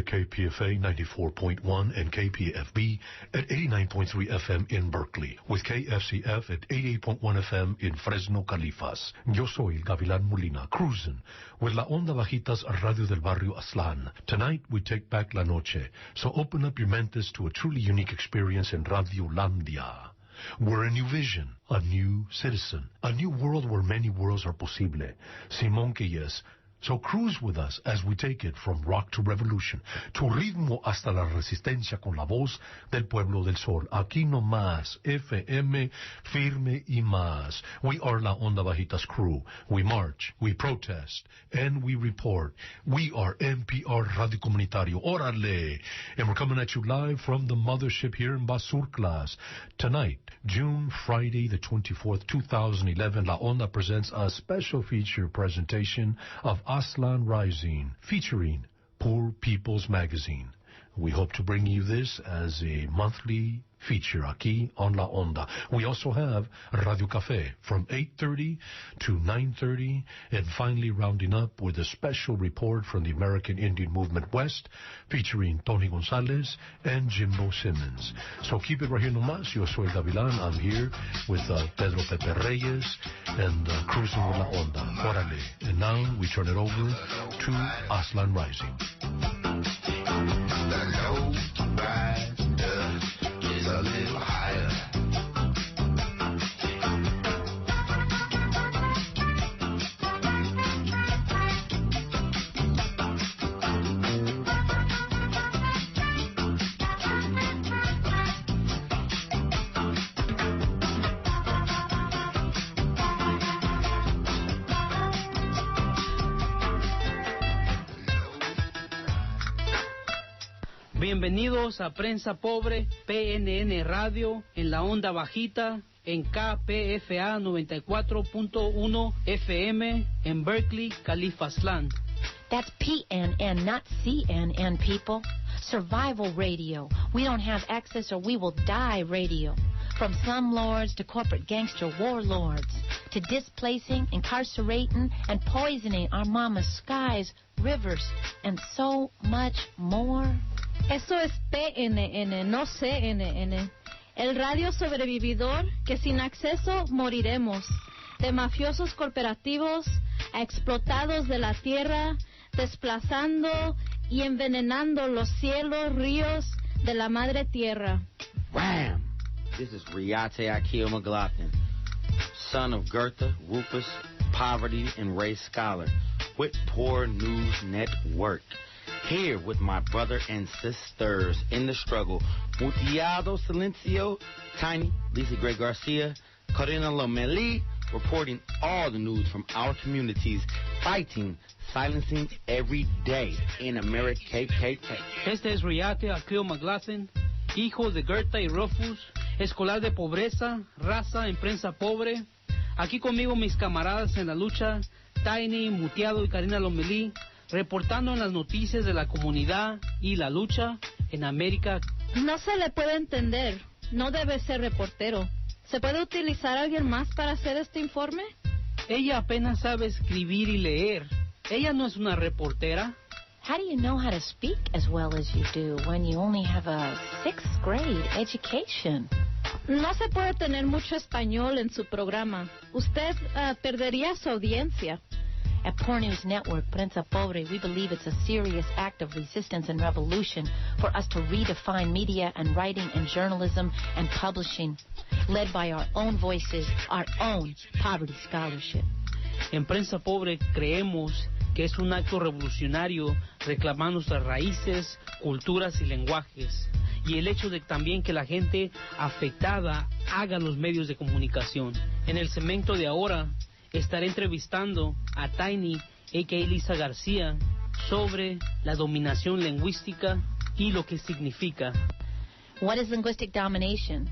KPFA 94.1 and KPFB at 89.3 FM in Berkeley, with KFCF at 88.1 FM in Fresno, Califas. Yo soy el Gavilán Molina, cruising with La Onda Bajitas Radio del Barrio Aztlán. Tonight we take back la noche, so open up your mentes to a truly unique experience in Radio Landia. We're a new vision, a new citizen, a new world where many worlds are posible. Simón Quilles. So cruise with us as we take it from rock to revolution, tu ritmo hasta la resistencia con la voz del pueblo del sol. Aquí no más, FM, firme y más. We are La Onda Bajitas crew. We march, we protest, and we report. We are NPR Radio Comunitario. Órale! And we're coming at you live from the mothership here in Basurclas. Tonight, Friday the 24th, 2011, La Onda presents a special feature presentation of Aztlán Rising, featuring Poor People's Magazine. We hope to bring you this as a monthly feature aquí on La Onda. We also have Radio Café from 8:30 to 9:30, and finally rounding up with a special report from the American Indian Movement West, featuring Tony Gonzalez and Jimbo Simmons. So keep it right here nomás. Yo soy Gavilán. I'm here with Pedro Pepe Reyes and cruising with La Onda. Órale. And now we turn it over to Aztlán Rising. The low rider is a little higher. Bienvenidos a Prensa Pobre, PNN Radio, en la Onda Bajita, en KPFA 94.1 FM, en Berkeley, Califastlán. That's PNN, not CNN, people. Survival radio. We don't have access or we will die radio. From slumlords to corporate gangster warlords, to displacing, incarcerating, and poisoning our mama's skies, rivers, and so much more. Eso es PNN, no CNN. El radio sobrevividor que sin acceso moriremos. De mafiosos corporativos a explotados de la tierra, desplazando y envenenando los cielos, ríos de la madre tierra. Wham! This is Riate Akil McLaughlin, son of Goethe, Rufus, poverty and race scholar, with Poor News Network. Here with my brother and sisters in the struggle, Mutiado Silencio, Tiny, Lisa Gray Garcia, Corina Lomeli, reporting all the news from our communities, fighting, silencing every day in America. KKK. Este es Riate Akil McLaughlin, hijo de Goethe y Rufus, escolar de pobreza, raza en prensa pobre. Aquí conmigo mis camaradas en la lucha, Tiny, Mutiado y Karina Lomelí, reportando en las noticias de la comunidad y la lucha en América. No se le puede entender. No debe ser reportero. ¿Se puede utilizar a alguien más para hacer este informe? Ella apenas sabe escribir y leer. Ella no es una reportera. How do you know how to speak as well as you do when you only have a 6th grade education? No se puede tener mucho español en su programa. Usted perdería su audiencia. At Poor News Network, Prensa Pobre, we believe it's a serious act of resistance and revolution for us to redefine media and writing and journalism and publishing, led by our own voices, our own poverty scholarship. En Prensa Pobre creemos que es un acto revolucionario reclamar nuestras raíces, culturas y lenguajes, y el hecho de también que la gente afectada haga los medios de comunicación. En el segmento de ahora estaré entrevistando a Tiny, a.k.a. Lisa García, sobre la dominación lingüística y lo que significa. What is linguistic domination?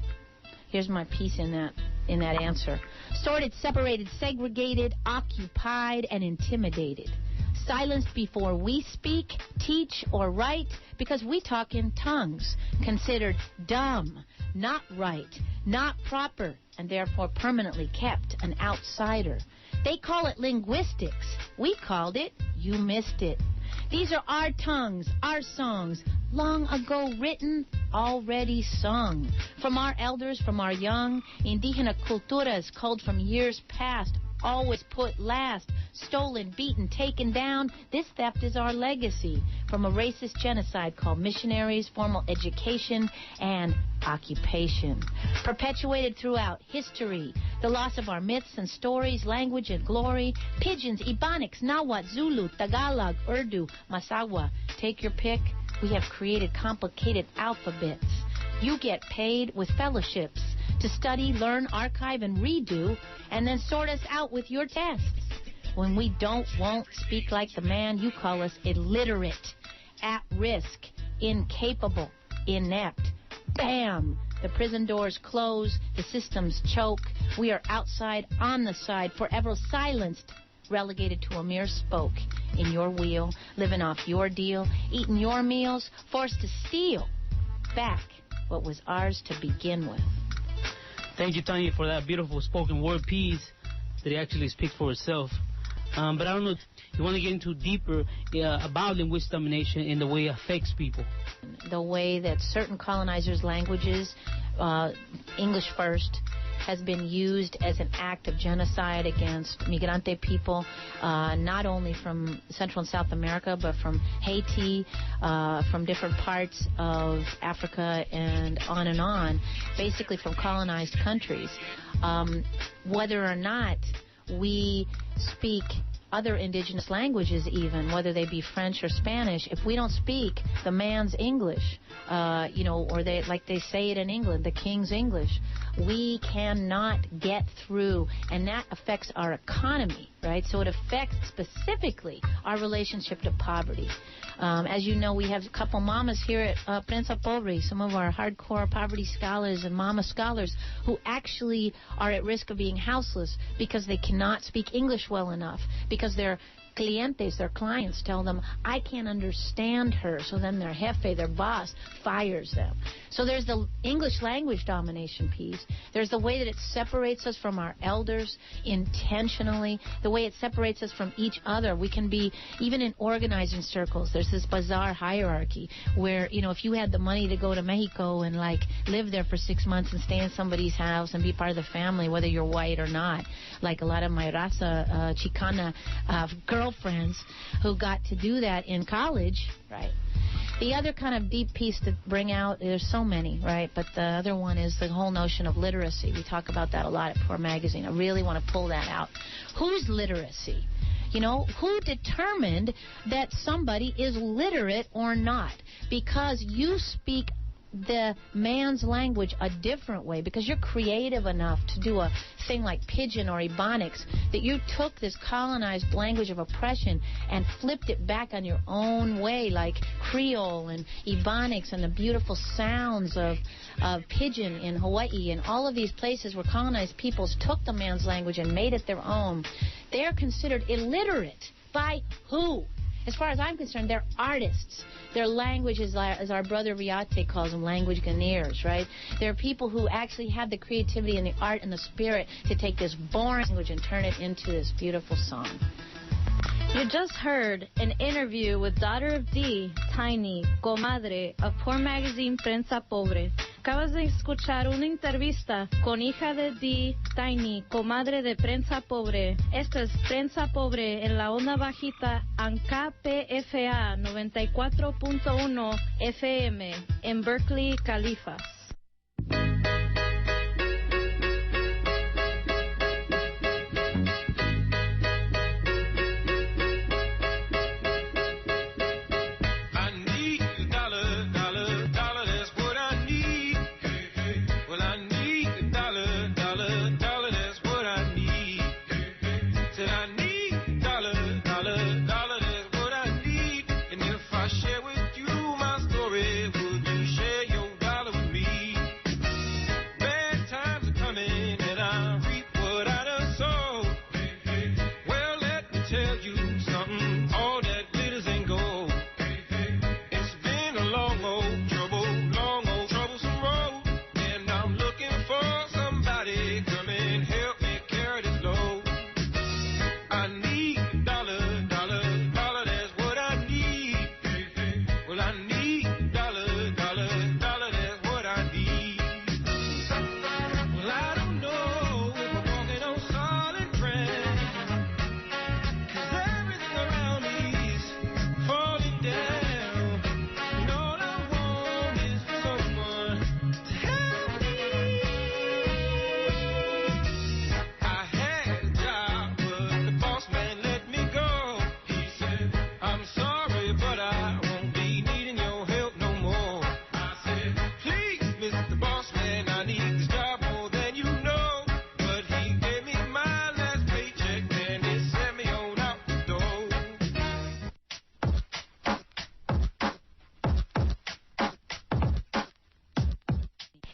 Here's my piece in that answer. Sorted, separated, segregated, occupied, and intimidated. Silenced before we speak, teach, or write because we talk in tongues. Considered dumb, not right, not proper, and therefore permanently kept an outsider. They call it linguistics. We called it You Missed It. These are our tongues, our songs, long ago written, already sung. From our elders, from our young, indígena culturas culled from years past, always put last, stolen, beaten, taken down. This theft is our legacy from a racist genocide called missionaries, formal education, and occupation. Perpetuated throughout history, the loss of our myths and stories, language and glory, pidgins, Ebonics, Nahuatl, Zulu, Tagalog, Urdu, Masawa. Take your pick. We have created complicated alphabets. You get paid with fellowships to study, learn, archive, and redo, and then sort us out with your tests. When we won't speak like the man, you call us illiterate, at risk, incapable, inept. Bam! The prison doors close, the systems choke. We are outside, on the side, forever silenced, relegated to a mere spoke in your wheel, living off your deal, eating your meals, forced to steal back what was ours to begin with. Thank you, Tanya, for that beautiful spoken word piece that actually speaks for itself. But I don't know, you want to get into deeper about linguistic domination and the way it affects people. The way that certain colonizers' languages, English first, has been used as an act of genocide against migrante people, not only from Central and South America, but from Haiti, from different parts of Africa, and on, basically from colonized countries. Whether or not we speak other indigenous languages, even whether they be French or Spanish, if we don't speak the man's English, or they, like they say it in England, the king's English, we cannot get through, and that affects our economy, right? So it affects specifically our relationship to poverty. As you know, we have a couple mamas here at Prensa Pobre, some of our hardcore poverty scholars and mama scholars who actually are at risk of being houseless because they cannot speak English well enough, because their clientes, their clients, tell them, I can't understand her. So then their jefe, their boss, fires them. So there's the English language domination piece. There's the way that it separates us from our elders intentionally, the way it separates us from each other. We can be, even in organizing circles, there's this bizarre hierarchy where, if you had the money to go to Mexico and, live there for 6 months and stay in somebody's house and be part of the family, whether you're white or not, like a lot of my raza Chicana girlfriends who got to do that in college, right? The other kind of deep piece to bring out, there's so many, right? But the other one is the whole notion of literacy. We talk about that a lot at Poor Magazine. I really want to pull that out. Whose literacy? Who determined that somebody is literate or not? Because you speak the man's language a different way, because you're creative enough to do a thing like pidgin or Ebonics, that you took this colonized language of oppression and flipped it back on your own way, like Creole and Ebonics and the beautiful sounds of pidgin in Hawaii and all of these places where colonized peoples took the man's language and made it their own. They're considered illiterate by who? As far as I'm concerned, they're artists. Their language is, as our brother Riate calls them, language Guineers, right? They're people who actually have the creativity and the art and the spirit to take this boring language and turn it into this beautiful song. You just heard an interview with Daughter of D, Tiny, comadre of Poor Magazine Prensa Pobre. Acabas de escuchar una entrevista con hija de D, Tiny, comadre de Prensa Pobre. Esta es Prensa Pobre en la Onda Bajita, en KPFA 94.1 FM en Berkeley, Califas. Share with you my story. Would you share your dollar with me?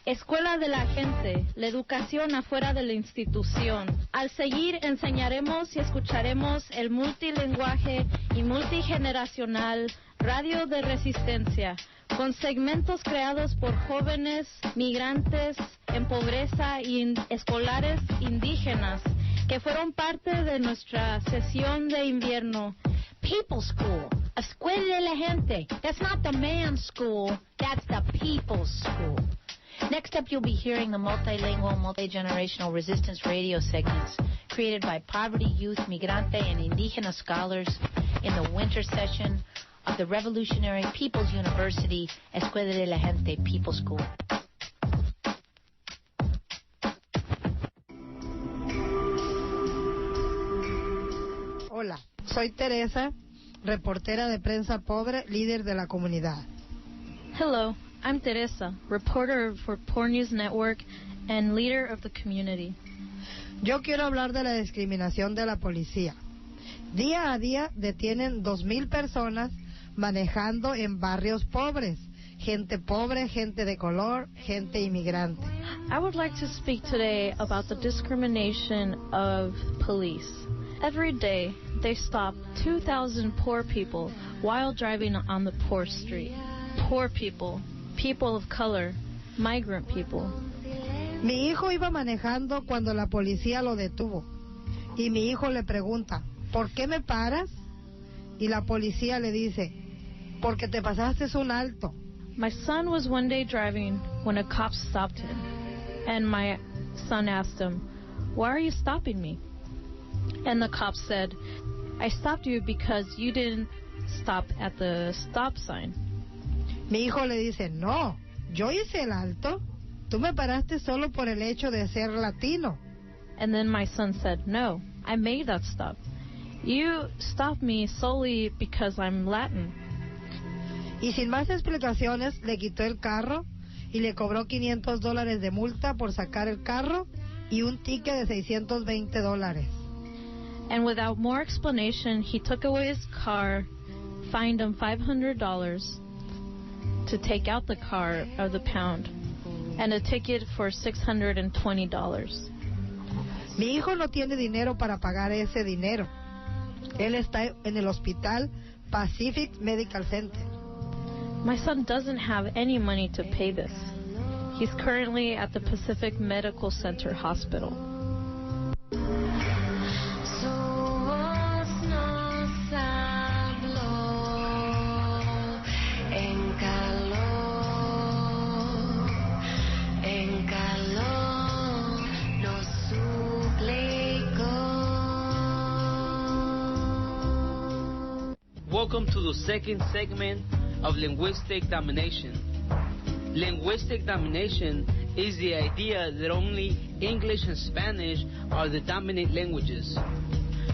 Escuela de la gente, la educación afuera de la institución. Al seguir enseñaremos y escucharemos el multilingüaje y multigeneracional Radio de Resistencia, con segmentos creados por jóvenes, migrantes en pobreza y escolares indígenas que fueron parte de nuestra sesión de invierno. People's School. Escuela de la gente. That's not the man's school. That's the people's school. Next up, you'll be hearing the multilingual, multi-generational resistance radio segments created by poverty, youth, migrante, and indígena scholars in the winter session of the Revolutionary People's University, Escuela de la Gente, People's School. Hola, soy Teresa, reportera de prensa pobre, líder de la comunidad. Hello, I'm Teresa, reporter for Poor News Network and leader of the community. Yo quiero hablar de la discriminación de la policía. Día a día detienen 2,000 personas manejando en barrios pobres. Gente pobre, gente de color, gente inmigrante. I would like to speak today about the discrimination of police. Every day, they stop 2,000 poor people while driving on the poor street. Poor people, people of color, migrant people. Mi hijo iba manejando cuando la policía lo detuvo. Y mi hijo le pregunta, ¿por qué me paras? Y la policía le dice, porque te pasaste un alto. My son was one day driving when a cop stopped him. And my son asked him, why are you stopping me? And the cop said, I stopped you because you didn't stop at the stop sign. Mi hijo le dice, no, yo hice el alto. Tú me paraste solo por el hecho de ser latino. And then my son said, no, I made that stop. You stopped me solely because I'm Latin. Y sin más explicaciones, le quitó el carro y le cobró $500 de multa por sacar el carro y un ticket de $620. And without more explanation, he took away his car, fined him $500 to take out the car of the pound, and a ticket for $620. Mi hijo no tiene dinero para pagar ese dinero. Él está en el hospital Pacific Medical Center. My son doesn't have any money to pay this. He's currently at the Pacific Medical Center Hospital. Welcome to the second segment of linguistic domination. Linguistic domination is the idea that only English and Spanish are the dominant languages.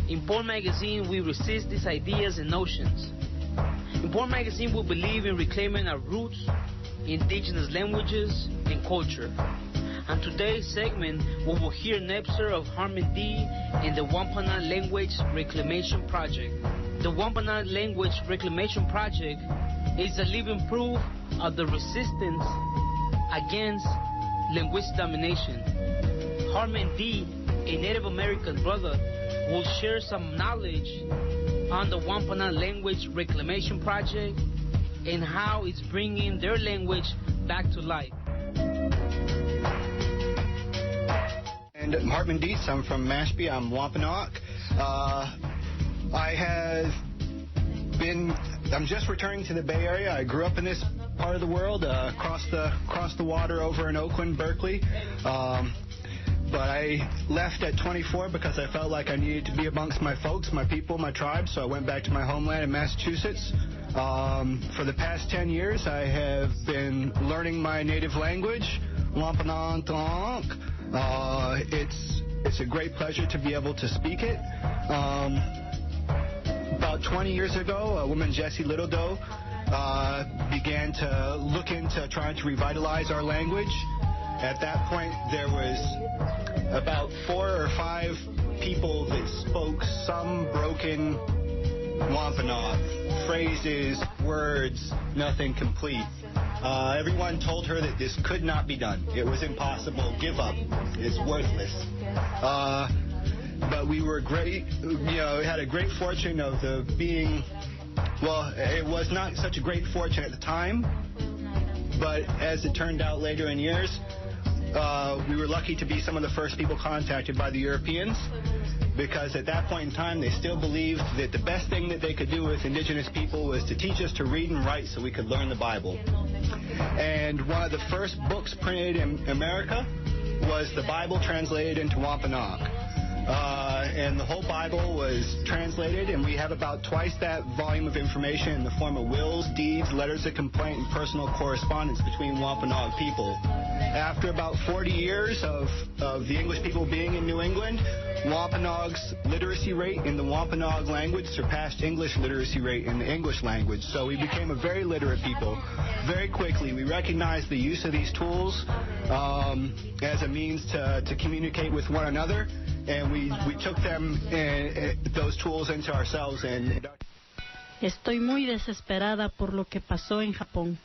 In Poor Magazine, we resist these ideas and notions. In Poor Magazine, we believe in reclaiming our roots, indigenous languages, and culture. On today's segment, we will hear an excerpt of Harmon D. in the Wampanoag Language Reclamation Project. The Wampanoag Language Reclamation Project is a living proof of the resistance against linguistic domination. Harmon D., a Native American brother, will share some knowledge on the Wampanoag Language Reclamation Project and how it's bringing their language back to life. And I'm Hartman Dietz. I'm from Mashpee. I'm Wampanoag. I'm just returning to the Bay Area. I grew up in this part of the world, across the water over in Oakland, Berkeley. But I left at 24 because I felt like I needed to be amongst my folks, my people, my tribe, so I went back to my homeland in Massachusetts. For the past 10 years, I have been learning my native language, Wampanoag. It's a great pleasure to be able to speak it. About 20 years ago, a woman, Jessie Littledoe, began to look into trying to revitalize our language. At that point, there was about 4 or 5 people that spoke some broken Wampanoag, phrases, words, nothing complete. Everyone told her that this could not be done. It was impossible. Give up. It's worthless. But we were great, had a great fortune of being, well, it was not such a great fortune at the time, but as it turned out later in years, we were lucky to be some of the first people contacted by the Europeans, because at that point in time they still believed that the best thing that they could do with indigenous people was to teach us to read and write so we could learn the Bible. And one of the first books printed in America was the Bible translated into Wampanoag. And the whole Bible was translated, and we have about twice that volume of information in the form of wills, deeds, letters of complaint, and personal correspondence between Wampanoag people. After about 40 years of the English people being in New England, Wampanoag's literacy rate in the Wampanoag language surpassed English literacy rate in the English language. So we became a very literate people very quickly. We recognized the use of these tools as a means to communicate with one another. And we took them, those tools into ourselves. And Estoy muy desesperada por lo que pasó en Japón.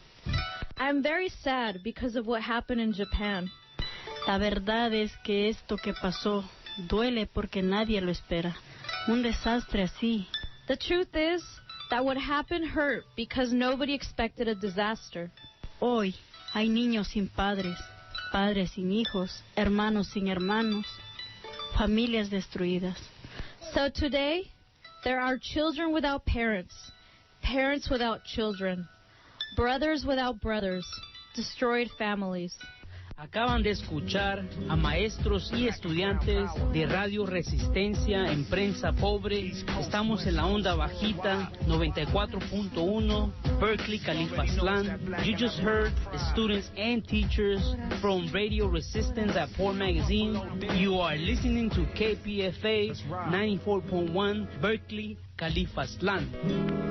I'm very sad because of what happened in Japan. La verdad es que esto que pasó duele porque nadie lo espera. Un desastre así. The truth is that what happened hurt because nobody expected a disaster. Hoy hay niños sin padres, padres sin hijos, hermanos sin hermanos, familias destruidas. So today, there are children without parents, parents without children, brothers without brothers, destroyed families. Acaban de escuchar a maestros y estudiantes de Radio Resistencia en Prensa Pobre. Estamos en la Onda Bajita 94.1, Berkeley, Califastlán. You just heard the students and teachers from Radio Resistance at Poor Magazine. You are listening to KPFA 94.1, Berkeley, Califastlán.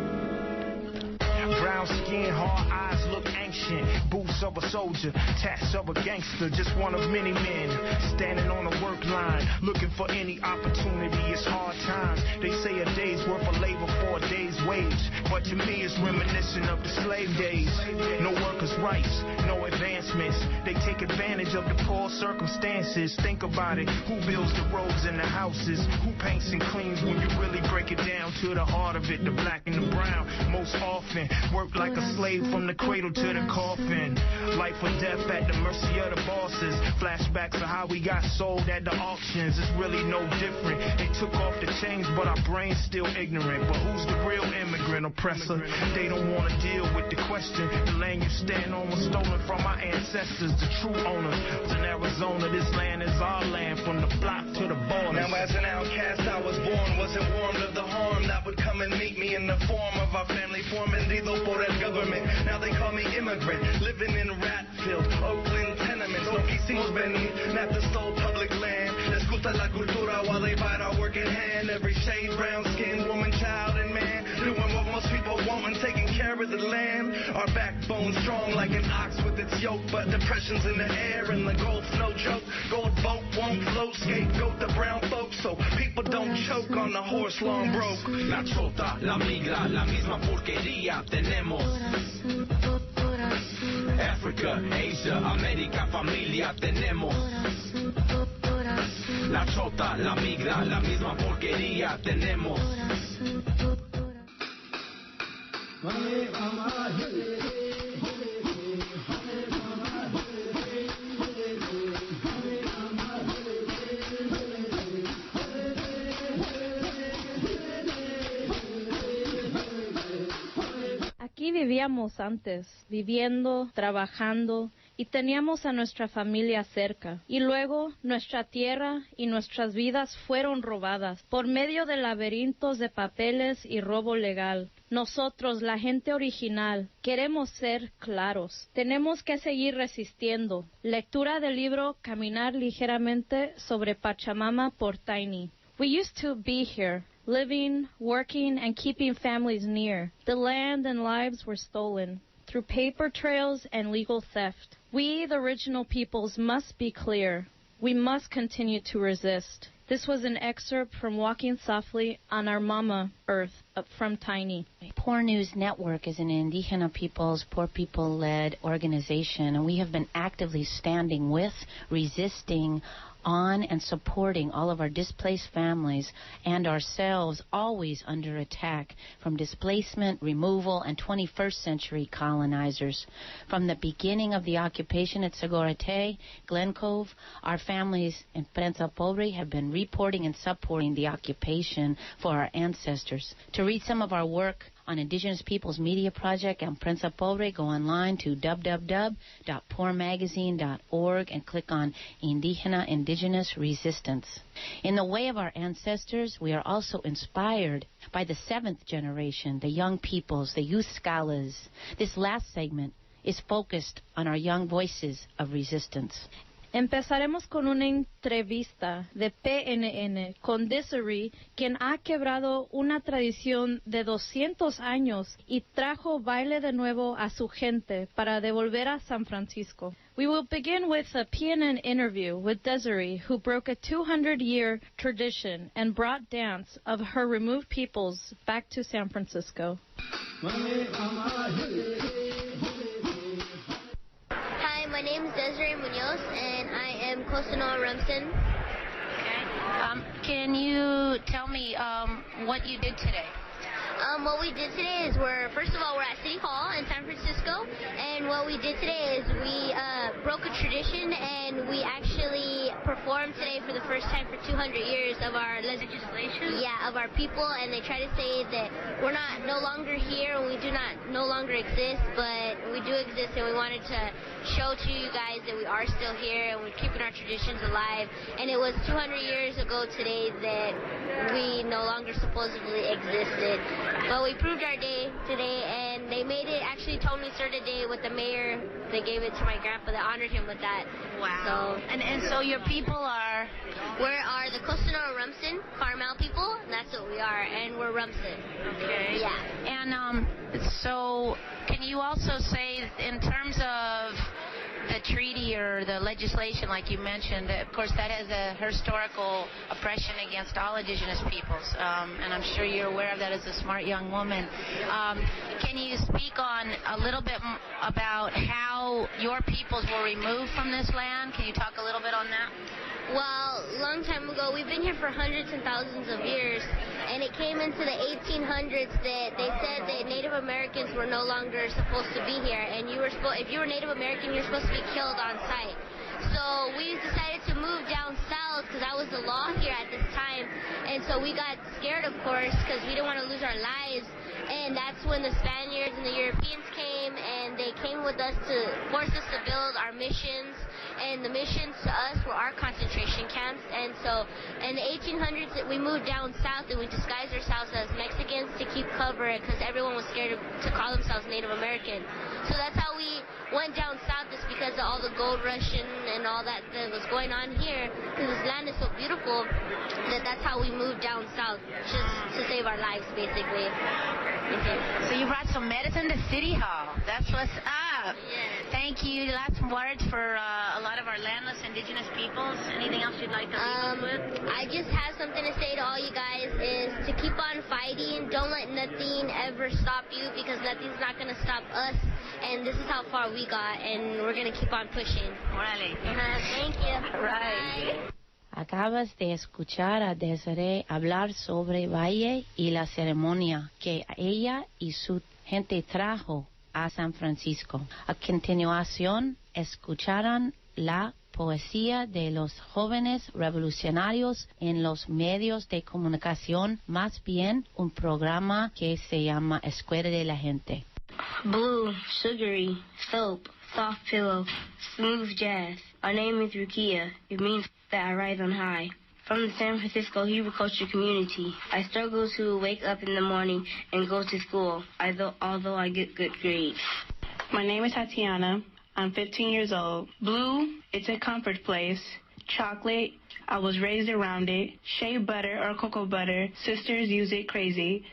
Brown skin, hard eyes look ancient. Boots of a soldier, tats of a gangster. Just one of many men standing on a work line, looking for any opportunity. It's hard times. They say a day's worth of labor for a day's wage, but to me it's reminiscent of the slave days. No workers' rights, no advancements. They take advantage of the poor circumstances. Think about it. Who builds the roads and the houses? Who paints and cleans? When you really break it down to the heart of it, the black and the brown most often work like a slave from the cradle to the coffin. Life or death at the mercy of the bosses. Flashbacks of how we got sold at the auctions. It's really no different. They took off the chains, but our brains still ignorant. But who's the real immigrant oppressor? They don't want to deal with the question. The land you stand on was stolen from our ancestors, the true owners. In Arizona, this land is our land, from the block to the border. Now as an outcast I was born, wasn't warned of the harm that would come and meet me in the form of our family formandido por el government. Now they call me immigrant, living in Ratfield, Oakland tenements. No quisimos venir, not to stole public land. Les gusta la cultura while they bite our work in hand. Every shade, brown skin, woman, child, and man, doing what most people want and taking care of the land. Our backbone strong like an ox with its yoke, but depression's in the air and the gold's no joke. Gold boat won't float, scapegoat the brown folks, so people don't choke on the horse long broke. La chota, la migra, la misma porquería tenemos. África, Asia, América, familia tenemos. La chota, la migra, la misma porquería tenemos. Aquí vivíamos antes, viviendo, trabajando, y teníamos a nuestra familia cerca. Y luego nuestra tierra y nuestras vidas fueron robadas por medio de laberintos de papeles y robo legal. Nosotros, la gente original, queremos ser claros. Tenemos que seguir resistiendo. Lectura del libro Caminar ligeramente sobre Pachamama por Tiny. We used to be here, living, working, and keeping families near. The land and lives were stolen through paper trails and legal theft. We, the original peoples, must be clear. We must continue to resist. This was an excerpt from Walking Softly on Our Mama Earth from Tiny. Poor News Network is an Indígena peoples, poor people-led organization, and we have been actively standing with, resisting, on and supporting all of our displaced families and ourselves, always under attack from displacement, removal, and 21st century colonizers. From the beginning of the occupation at Segorate, Glen Cove, our families in Prensa Pobre have been reporting and supporting the occupation for our ancestors. To read some of our work on Indigenous Peoples Media Project and Prensa Pobre, go online to www.poormagazine.org and click on Indigenous Resistance. In the way of our ancestors, we are also inspired by the seventh generation, the young peoples, the youth scholars. This last segment is focused on our young voices of resistance. Empezaremos con una entrevista de PNN con Desiree, quien ha quebrado una tradición de 200 años y trajo baile de nuevo a su gente para devolver a San Francisco. We will begin with a PNN interview with Desiree, who broke a 200-year tradition and brought dance of her removed peoples back to San Francisco. Hi, my name is Desiree Munoz, and I am Costanol Rumson. Okay. Can you tell me what you did today? What we did today is first of all, we're at City Hall in San Francisco, and what we did today is we broke a tradition, and we actually performed today for the first time for 200 years of our legislation. Yeah, of our people, and they try to say that we're no longer here, and we do no longer exist, but we do exist, and we wanted to show to you guys that we are still here, and we're keeping our traditions alive. And it was 200 years ago today that we no longer supposedly existed. But we proved our day today, and they made it, actually told me start the day with the mayor. They gave it to my grandpa. They honored him with that. Wow. So, and so your people are? We are the Costanora Rumson Carmel people, and that's what we are, and we're Rumson. Okay. Yeah. And so can you also say, in terms of the treaty or the legislation, like you mentioned, that, of course, that has a historical oppression against all indigenous peoples, and I'm sure you're aware of that as a smart young woman. Can you speak on a little bit about how your peoples were removed from this land? Can you talk a little bit on that? Well, a long time ago, we've been here for hundreds and thousands of years, and it came into the 1800s that they said that Native Americans were no longer supposed to be here, and if you were Native American, you're supposed to be killed on sight. So we decided to move down south because that was the law here at this time, and so we got scared, of course, because we didn't want to lose our lives. And that's when the Spaniards and the Europeans came, and they came with us to force us to build our missions. And the missions to us were our concentration camps. And so in the 1800s, we moved down south, and we disguised ourselves as Mexicans to keep cover because everyone was scared to call themselves Native American. So that's how we went down south, just because of all the gold rush and all that was going on here, because this land is so beautiful that's how we moved down south, just to save our lives, basically. So you brought some medicine to City Hall. That's what's up. Yes. Thank you. Last words for a lot of our landless indigenous peoples. Anything else you'd like to leave us with? I just have something to say to all you guys is to keep on fighting. Don't let nothing ever stop you, because nothing's not going to stop us. And this is how far we got, and we're going to keep on pushing. Órale. Thank you. Right. Bye. Acabas de escuchar a Desiree hablar sobre Valle y la ceremonia que ella y su gente trajo a San Francisco. A continuación, escucharon la poesía de los jóvenes revolucionarios en los medios de comunicación, más bien un programa que se llama Escuela de la Gente. Blue, sugary, soap, soft pillow, smooth jazz. Our name is Rukia. It means that I rise on high. From the San Francisco Hebrew culture community, I struggle to wake up in the morning and go to school, although I get good grades. My name is Tatiana. I'm 15 years old. Blue, it's a comfort place. Chocolate, I was raised around it. Shea butter or cocoa butter, sisters use it crazy.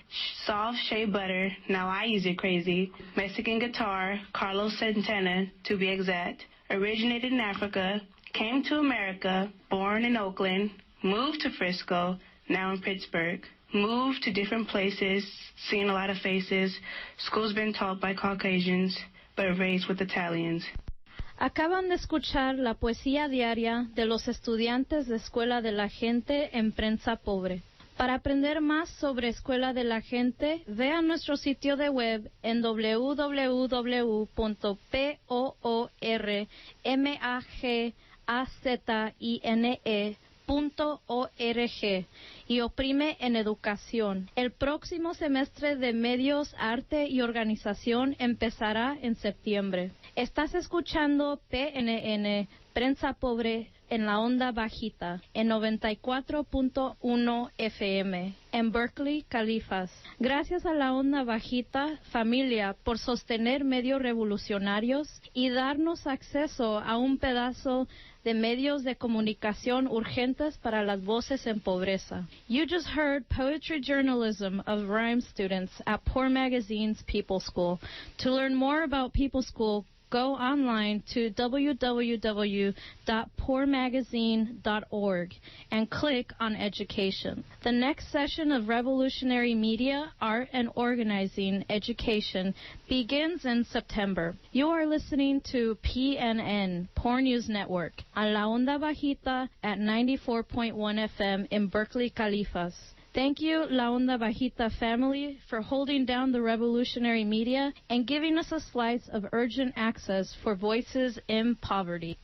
Soft shea butter, now I use it crazy. Mexican guitar, Carlos Santana to be exact. Originated in Africa, came to America, born in Oakland, Moved to Frisco, now in Pittsburgh. Moved to different places, seen a lot of faces. School's been taught by Caucasians, but raised with Italians. Acaban de escuchar la poesía diaria de los estudiantes de Escuela de la Gente en Prensa Pobre. Para aprender más sobre Escuela de la Gente, vea nuestro sitio de web en www.poormagazine.org y oprime en educación. El próximo semestre de Medios, Arte y Organización empezará en septiembre. Estás escuchando PNN, Prensa Pobre, en la Onda Bajita, en 94.1 FM, en Berkeley, Califas. Gracias a la Onda Bajita, familia, por sostener medios revolucionarios y darnos acceso a un pedazo de medios de comunicación urgentes para las voces en pobreza. You just heard poetry journalism of rhyme students at Poor Magazine's People School. To learn more about People School, go online to www.poormagazine.org and click on Education. The next session of Revolutionary Media, Art and Organizing Education begins in September. You are listening to PNN, Poor News Network, on La Onda Bajita at 94.1 FM in Berkeley, Califas. Thank you, La Onda Bajita family, for holding down the revolutionary media and giving us a slice of urgent access for voices in poverty.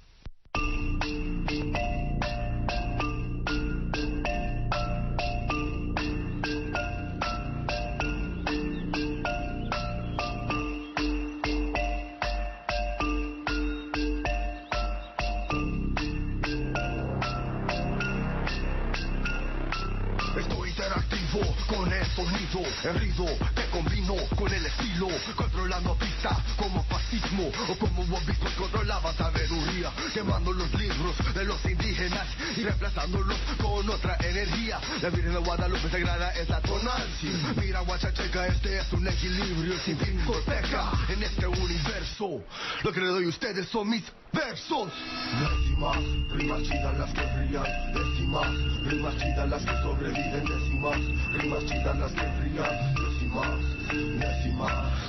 Con el sonido, el ritmo te combino con el estilo, controlando pista como fascismo o como obispos controlaban sabiduría, quemando los libros de los indígenas y reemplazándolos con otra energía. La Virgen de Guadalupe sagrada es la tonancia. Mira guachacheca, este es un equilibrio sin fin corteja en este universo. Lo que le doy a ustedes son mis versos. Décimas, rimas chidas las que brillan. Décimas, rimas chidas las que sobreviven. Décimas, rimas chidas las que brillan. Décimas.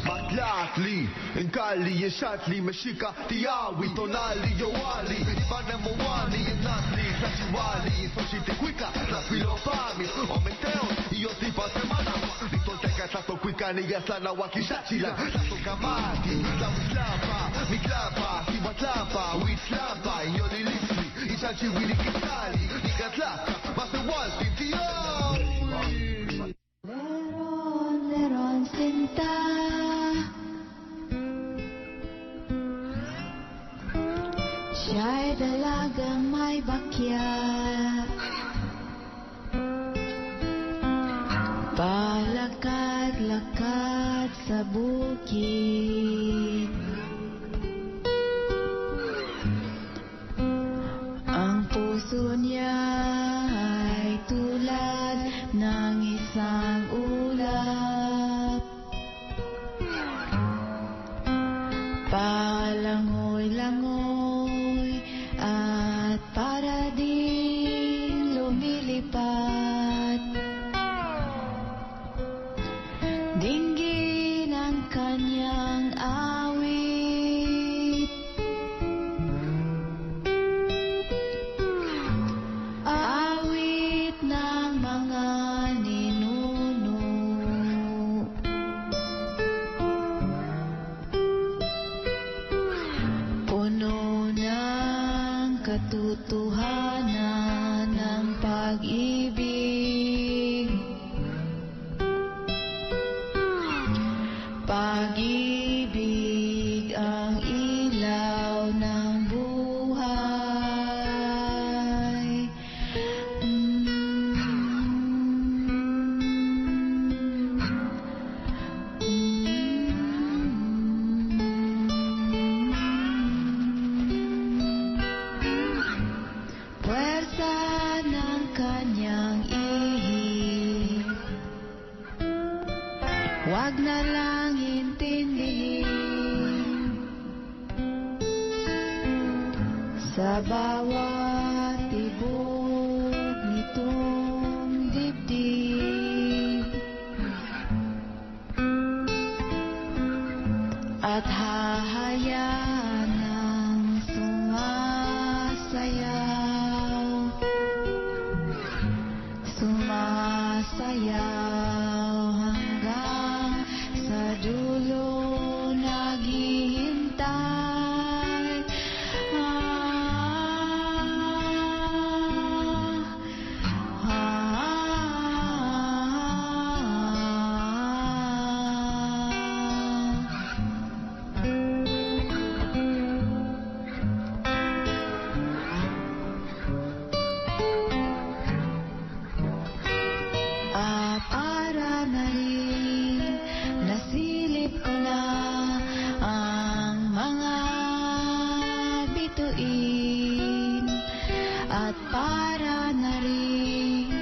Maclatli, en Cali, en Shatli, Mexica, Tiawi, Tonali, Yoali, Ivana Moani, en Natli, Sachiwali, Xochiticuica, Tlaquilopami, Ometeo, y Yotipa Semana, Litolteca, Tlazocuicani, Yaslanahuaquixachila, Tlazocamati, Tlahuitlapa, Miclapa, Tihuatlapa, Huitlapa, y Yolilixli, y Chachihuiliquitali, Nicatlaca, Macehualti, Tiawi. Leron cinta, siya'y dalagang may bakyat, palakad-lakad sa bukid. Ang puso niya ay tulad ng isang ulap, palangoy-langoy at para ding lumilipad. Dinggin ang kanyang awit, awit ng mga ninuno. Puno ng katotohanan ng pag-ibig, pag-ibig ang ilaw ng buhay. Puwersa ng kanyang ihip, wag na lang intindihin. Sa bawat tibok itong dibdib at hahayaan ng sumasayaw hanggang sa dulo naghihintay. Para na rin nasilip ko na ang mga bituin at para na rin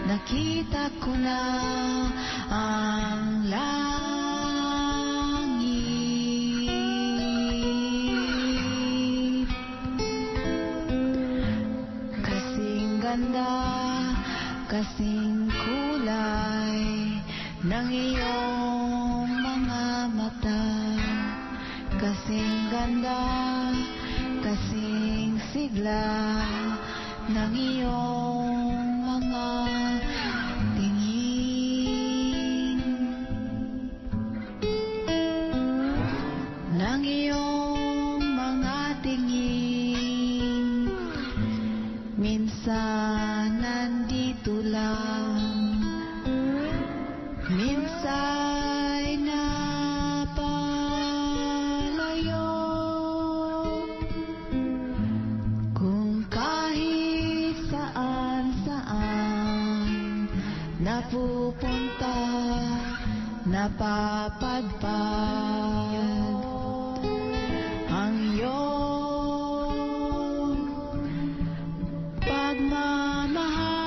nakita ko na ang langit. Kasing ganda, kasing kulay ng iyong mga mata, kasing ganda, kasing sigla ng iyong mga tingin, ng iyong mga tingin. Minsan nandito lang, minsa'y napalayo. Kung kahit saan-saan napupunta, napapadpad ang iyong pagmamahal.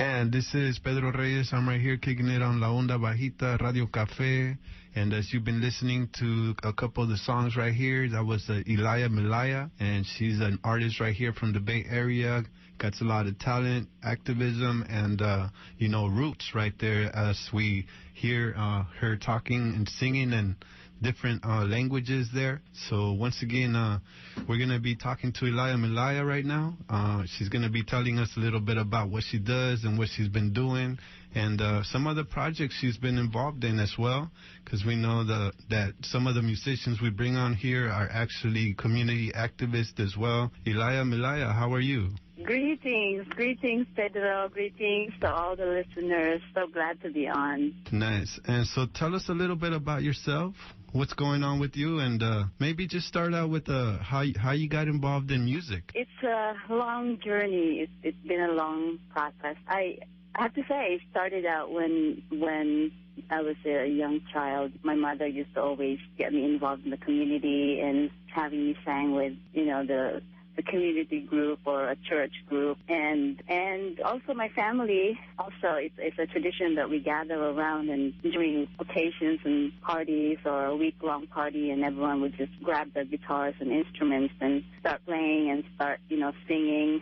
And this is Pedro Reyes. I'm right here kicking it on La Onda Bajita Radio Cafe. And as you've been listening to a couple of the songs right here, that was Elia Melaya. And she's an artist right here from the Bay Area. Got a lot of talent, activism, and, roots right there as we hear her talking and singing and different languages there. So once again, we're going to be talking to Elia Melaya right now. She's going to be telling us a little bit about what she does and what she's been doing and some other projects she's been involved in as well, because we know that some of the musicians we bring on here are actually community activists as well. Elia Melaya, how are you? Greetings, Pedro. Greetings to all the listeners. So glad to be on. Nice. And so tell us a little bit about yourself. What's going on with you, and maybe just start out with how you got involved in music. It's a long journey. It's been a long process. I have to say, I started out when I was a young child. My mother used to always get me involved in the community and having me sing with, the community group or a church group, and also my family. Also, it's a tradition that we gather around and during occasions and parties or a week-long party, and everyone would just grab their guitars and instruments and start playing and start, singing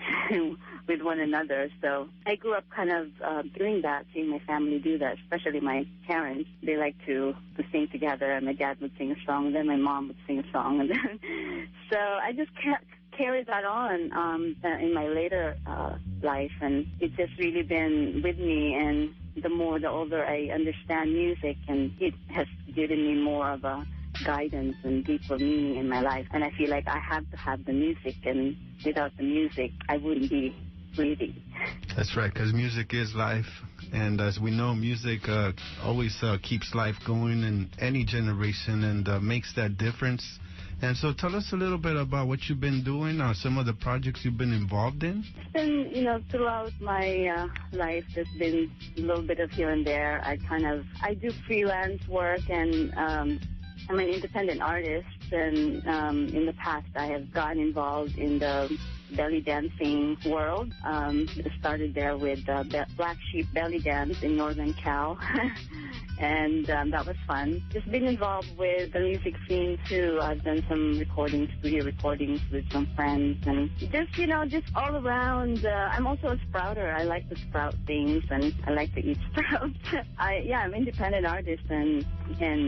with one another. So I grew up kind of doing that, seeing my family do that, especially my parents. They like to sing together, and my dad would sing a song, and then my mom would sing a song, and then so I just carried that on in my later life, and it's just really been with me. And the older I understand music, and it has given me more of a guidance and deeper meaning in my life. And I feel like I have to have the music, and without the music, I wouldn't be breathing. That's right, because music is life. And as we know, music always keeps life going in any generation and makes that difference. And so tell us a little bit about what you've been doing, some of the projects you've been involved in. It's been, throughout my life, there's been a little bit of here and there. I do freelance work, and I'm an independent artist. And in the past, I have gotten involved in the belly dancing world. It started there with Black Sheep Belly Dance in Northern Cal. And that was fun. Just been involved with the music scene, too. I've done some studio recordings with some friends. And just all around. I'm also a sprouter. I like to sprout things, and I like to eat sprouts. I'm an independent artist, and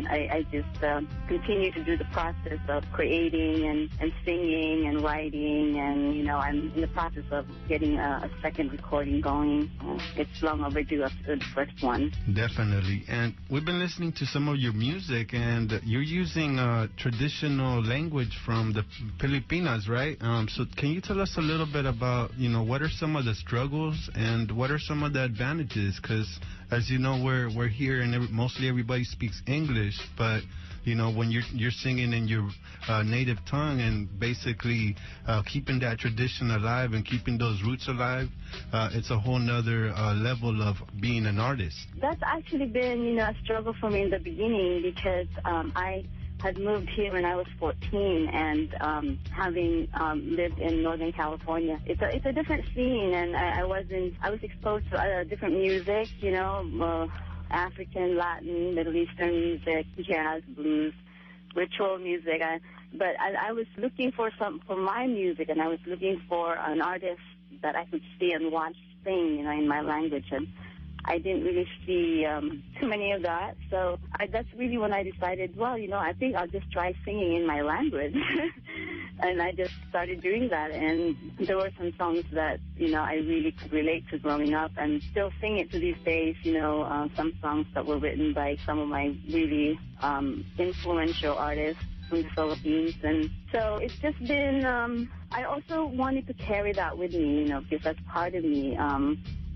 I just continue to do the process of creating and singing and writing. And, I'm in the process of getting a second recording going. It's long overdue after the first one. Definitely. And we've been listening to some of your music, and you're using traditional language from the Filipinas, right? So can you tell us a little bit about, what are some of the struggles and what are some of the advantages? Because, as you know, we're here and mostly everybody speaks English, but when you're singing in your native tongue and basically keeping that tradition alive and keeping those roots alive, it's a whole nother level of being an artist. That's actually been, a struggle for me in the beginning, because I had moved here when I was 14, and having lived in Northern California, it's a different scene, and I was exposed to different music, African, Latin, Middle Eastern music, jazz, blues, ritual music. But I was looking for my music, and I was looking for an artist that I could see and watch sing, in my language. And I didn't really see too many of that. So that's really when I decided, I think I'll just try singing in my language. And I just started doing that. And there were some songs that, I really could relate to growing up and still sing it to these days, some songs that were written by some of my really influential artists from the Philippines. And so it's just been, I also wanted to carry that with me, because that's part of me.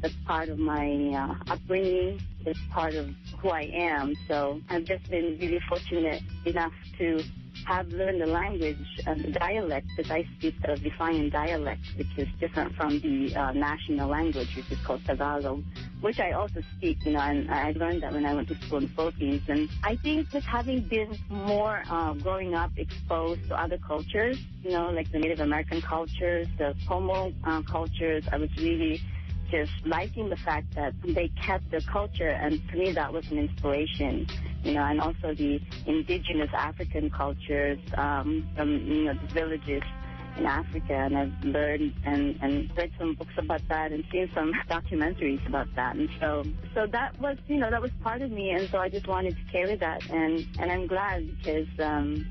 That's part of my upbringing. It's part of who I am. So I've just been really fortunate enough to have learned the language and the dialect, because I speak the Visayan dialect, which is different from the national language, which is called Tagalog, which I also speak, and I learned that when I went to school in the Philippines. And I think just having been more growing up exposed to other cultures, like the Native American cultures, the Pomo cultures, I was really just liking the fact that they kept their culture, and to me that was an inspiration. And also the indigenous African cultures from the villages in Africa, and I've learned and read some books about that and seen some documentaries about that, and so that was that was part of me, and so I just wanted to carry that, and I'm glad because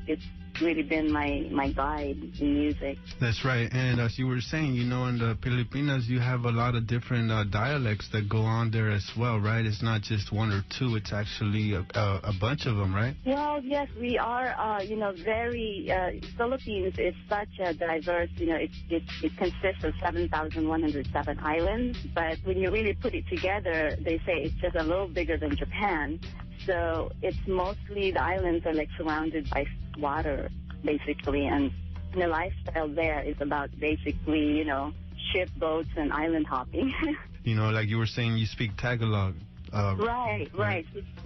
it's really been my guide in music. That's right. And as you were saying, in the Filipinas, you have a lot of different dialects that go on there as well, right? It's not just one or two. It's actually a bunch of them, right? Well, yes, we are, very, Philippines is such a diverse, it consists of 7,107 islands, but when you really put it together, they say it's just a little bigger than Japan. So it's mostly, the islands are like surrounded by water, basically, and the lifestyle there is about basically, ship boats and island hopping. Like you were saying, you speak Tagalog. Right.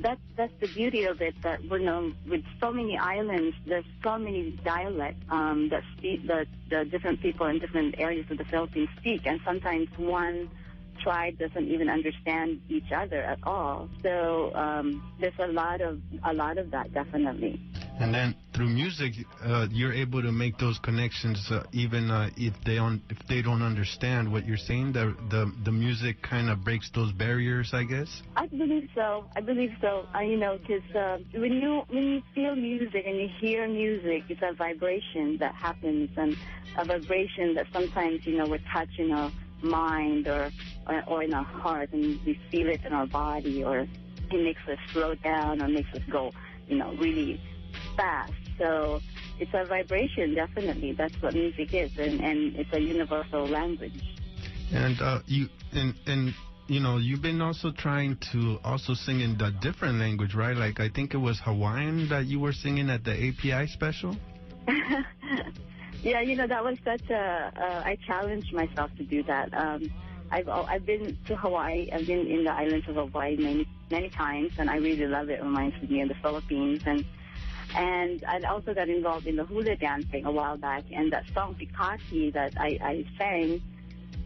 That's the beauty of it, that with so many islands, there's so many dialects that speak, the different people in different areas of the Philippines speak, and sometimes one tribe doesn't even understand each other at all. So there's a lot of that, definitely. And then through music, you're able to make those connections, even if they don't understand what you're saying. The music kind of breaks those barriers, I guess. I believe so. Because when you feel music and you hear music, it's a vibration that happens, and a vibration that sometimes we're touching a mind or in our heart, and we feel it in our body, or it makes us slow down or makes us go, really fast. So it's a vibration, definitely. That's what music is, and it's a universal language. And you've been also trying to also sing in a different language, right? Like I think it was Hawaiian that you were singing at the API special. Yeah, that was such I challenged myself to do that. I've been to Hawaii. I've been in the islands of Hawaii many times, and I really love it. It reminds me of the Philippines, and I also got involved in the hula dancing a while back, and that song Pikati that I sang,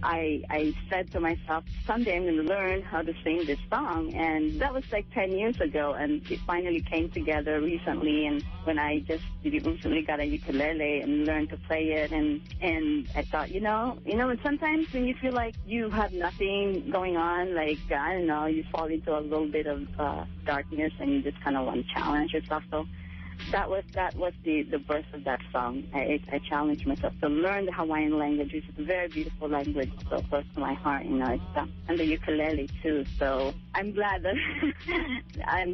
I said to myself, someday I'm going to learn how to sing this song, and that was like 10 years ago, and it finally came together recently, and when I just recently got a ukulele and learned to play it, and I thought, and sometimes when you feel like you have nothing going on, like, I don't know, you fall into a little bit of darkness, and you just kind of want to challenge yourself, so that was the birth of that song. I challenged myself to learn the Hawaiian language, which is a very beautiful language, so close to my heart, and the ukulele too. So I'm glad that I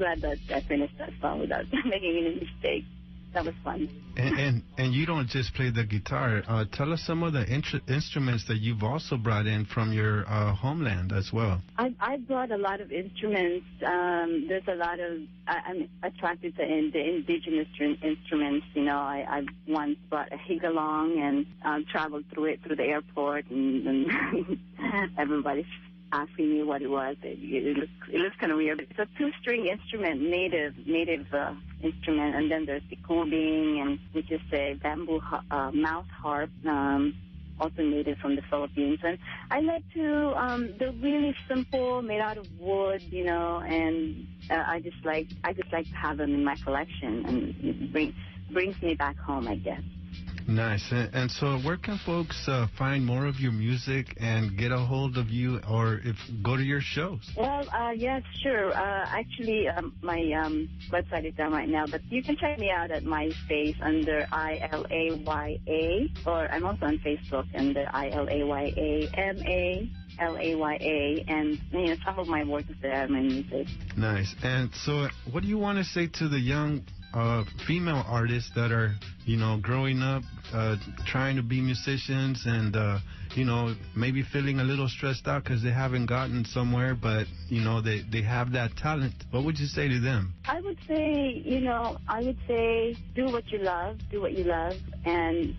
finished that song without making any mistakes. That was fun. And you don't just play the guitar. Tell us some of the instruments that you've also brought in from your homeland as well. I brought a lot of instruments. There's a lot of, I'm attracted to the indigenous instruments. I once brought a higalong and traveled through it through the airport, and everybody's asking me what it was. It looks kind of weird. It's a two-string instrument, native instrument, and then there's the kubing, and which is a bamboo mouth harp, also native from the Philippines. And I like to, they're really simple, made out of wood, and I just like to have them in my collection, and it brings me back home, I guess. Nice. And so where can folks find more of your music and get a hold of you, or go to your shows? Well, yes, sure. Actually, my website is down right now, but you can check me out at MySpace under ILAYA, or I'm also on Facebook under ILAYA MALAYA, and some of my work is there, my music. Nice. And so what do you want to say to the young female artists that are, growing up, trying to be musicians, and, maybe feeling a little stressed out because they haven't gotten somewhere, but, they have that talent? What would you say to them? I would say, do what you love, and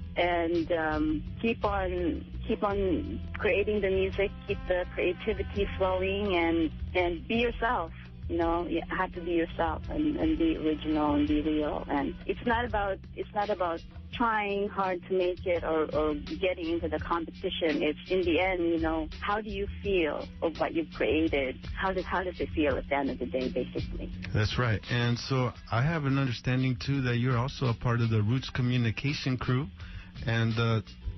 keep on creating the music, keep the creativity flowing, and be yourself. You know, you have to be yourself and be original and be real. And it's not about trying hard to make it or getting into the competition. It's in the end, you know, how do you feel of what you've created? How does it feel at the end of the day, basically? That's right. And so I have an understanding, too, that you're also a part of the Roots Communication crew. And,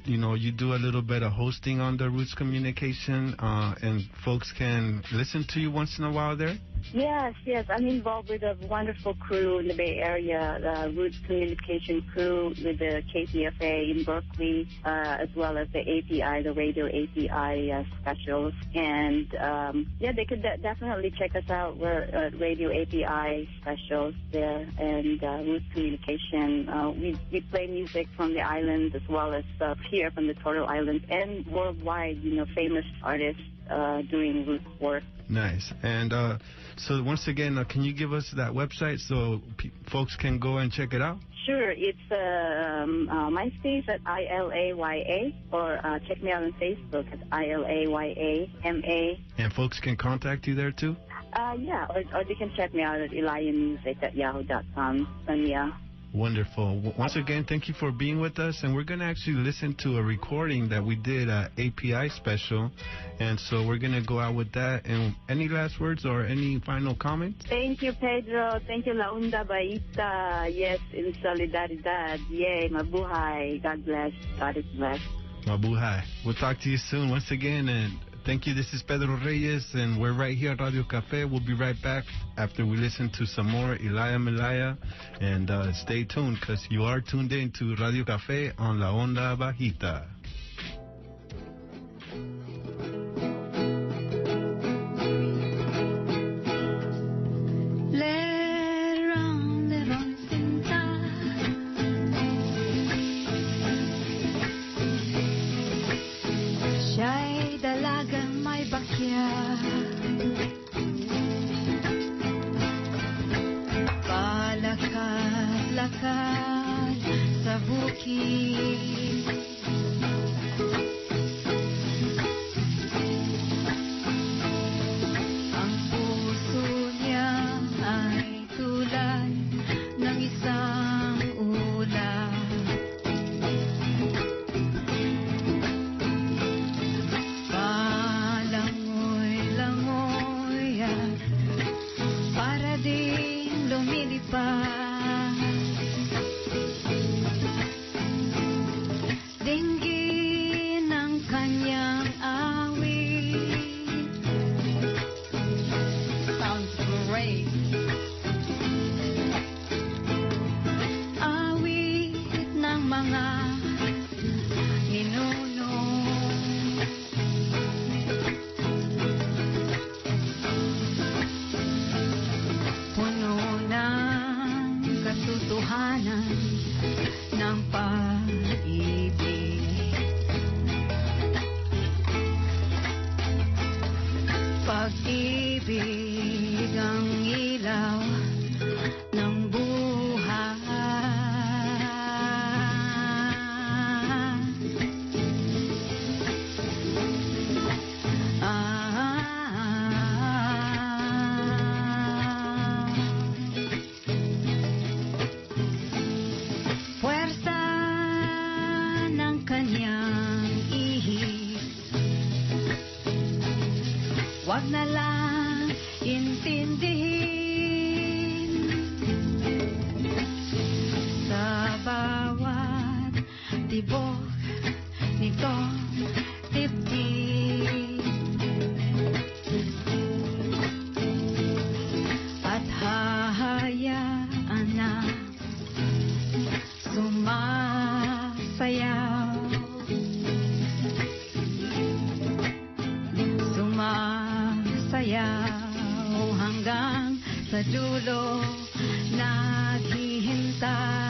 you know, you do a little bit of hosting on the Roots Communication, and folks can listen to you once in a while there? Yes. I'm involved with a wonderful crew in the Bay Area, the Roots Communication crew with the KPFA in Berkeley, as well as the API, the Radio API specials. And, they could definitely check us out. We're at Radio API specials there and Roots Communication. We play music from the islands as well as here from the Turtle Islands and worldwide, you know, famous artists doing roots work. Nice. And so once again, can you give us that website so folks can go and check it out? Sure. It's MySpace at ILAYA, or check me out on Facebook at ILAYAMA. And folks can contact you there too? Or they can check me out at eliamusic@yahoo.com. And yeah. Wonderful. Once again, thank you for being with us. And we're going to actually listen to a recording that we did at API special. And so we're going to go out with that. And any last words or any final comments? Thank you, Pedro. Thank you, La Onda, Bajita. Yes, in solidaridad. Yay, mabuhay. God bless. God is blessed. Mabuhay. We'll talk to you soon once again. And thank you. This is Pedro Reyes, and we're right here at Radio Cafe. We'll be right back after we listen to some more Elia Melaya. And stay tuned, because you are tuned in to Radio Cafe on La Onda Bajita. Siya'y dalagang may bakya, palakad-lakad sa bukid. Ang puso niya ay tulad ng isang ulan. Dinggin ang kanyang awit. Sounds great. Awit ng mga ninuno. Puno ng katotohanan ng pag-ibig. Pag-ibig ang ilaw ng buhay. Puwersa ng kanyang ihip, wag na lang intindihin. Sa bawat tibok nito dibdib, at hahayaan na sumasayaw. Sumasayaw hanggang sa dulo, naghihintay.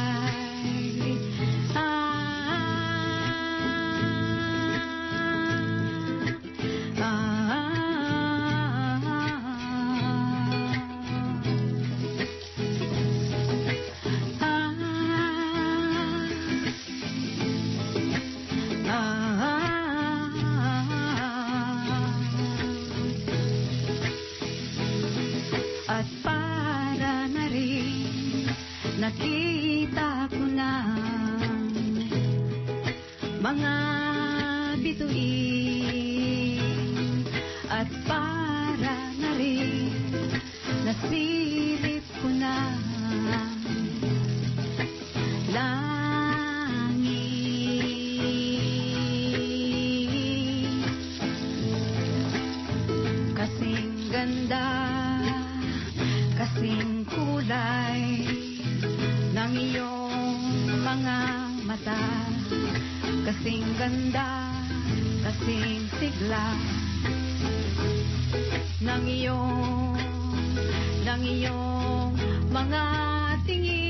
At nakita ko na mga bituin at para na rin nasilip ko na langit. Kasing ganda, kasing kulay ng iyong mga mata, kasing ganda, kasing sigla ng iyong mga tingin.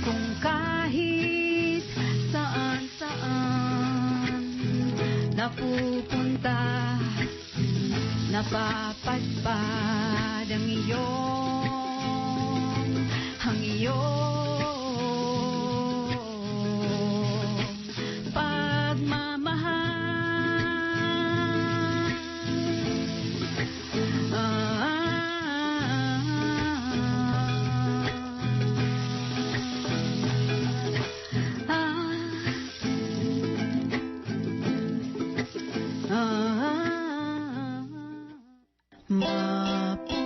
Kung kahit saan napupunta, napapadpad ang iyong pagmamahal. Mapuiake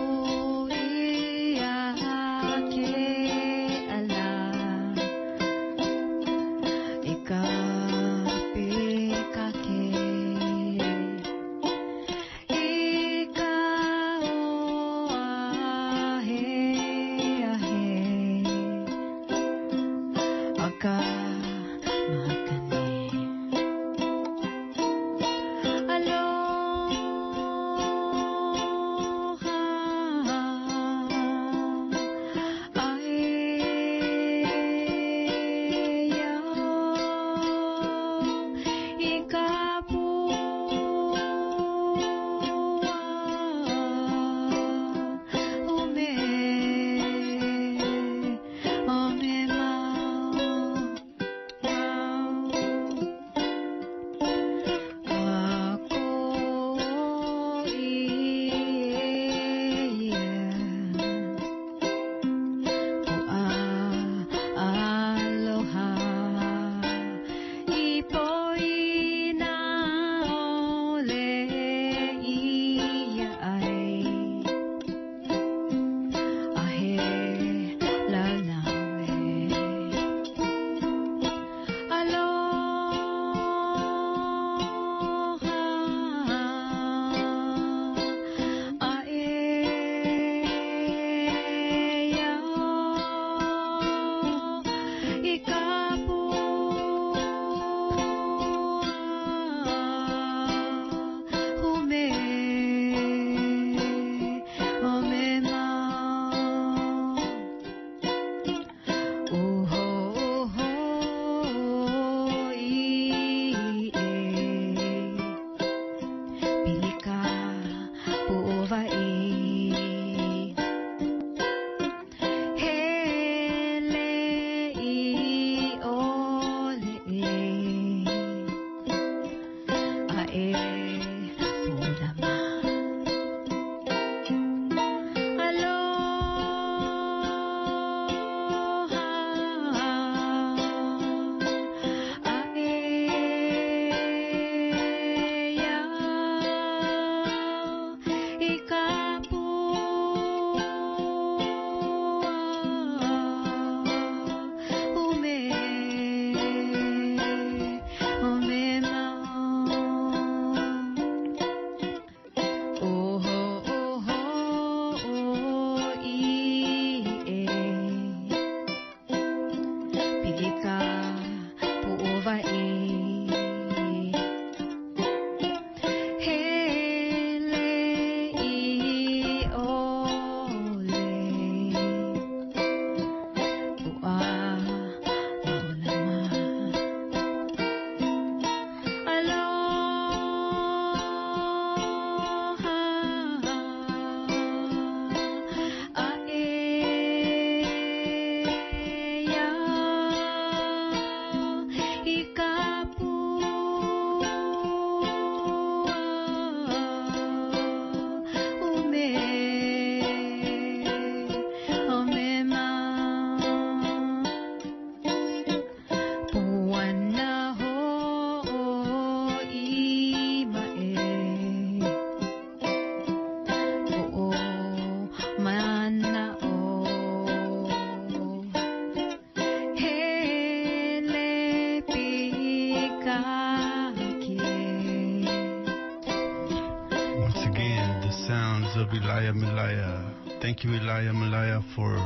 Elia Milaya. Thank you, Elia Milaya, for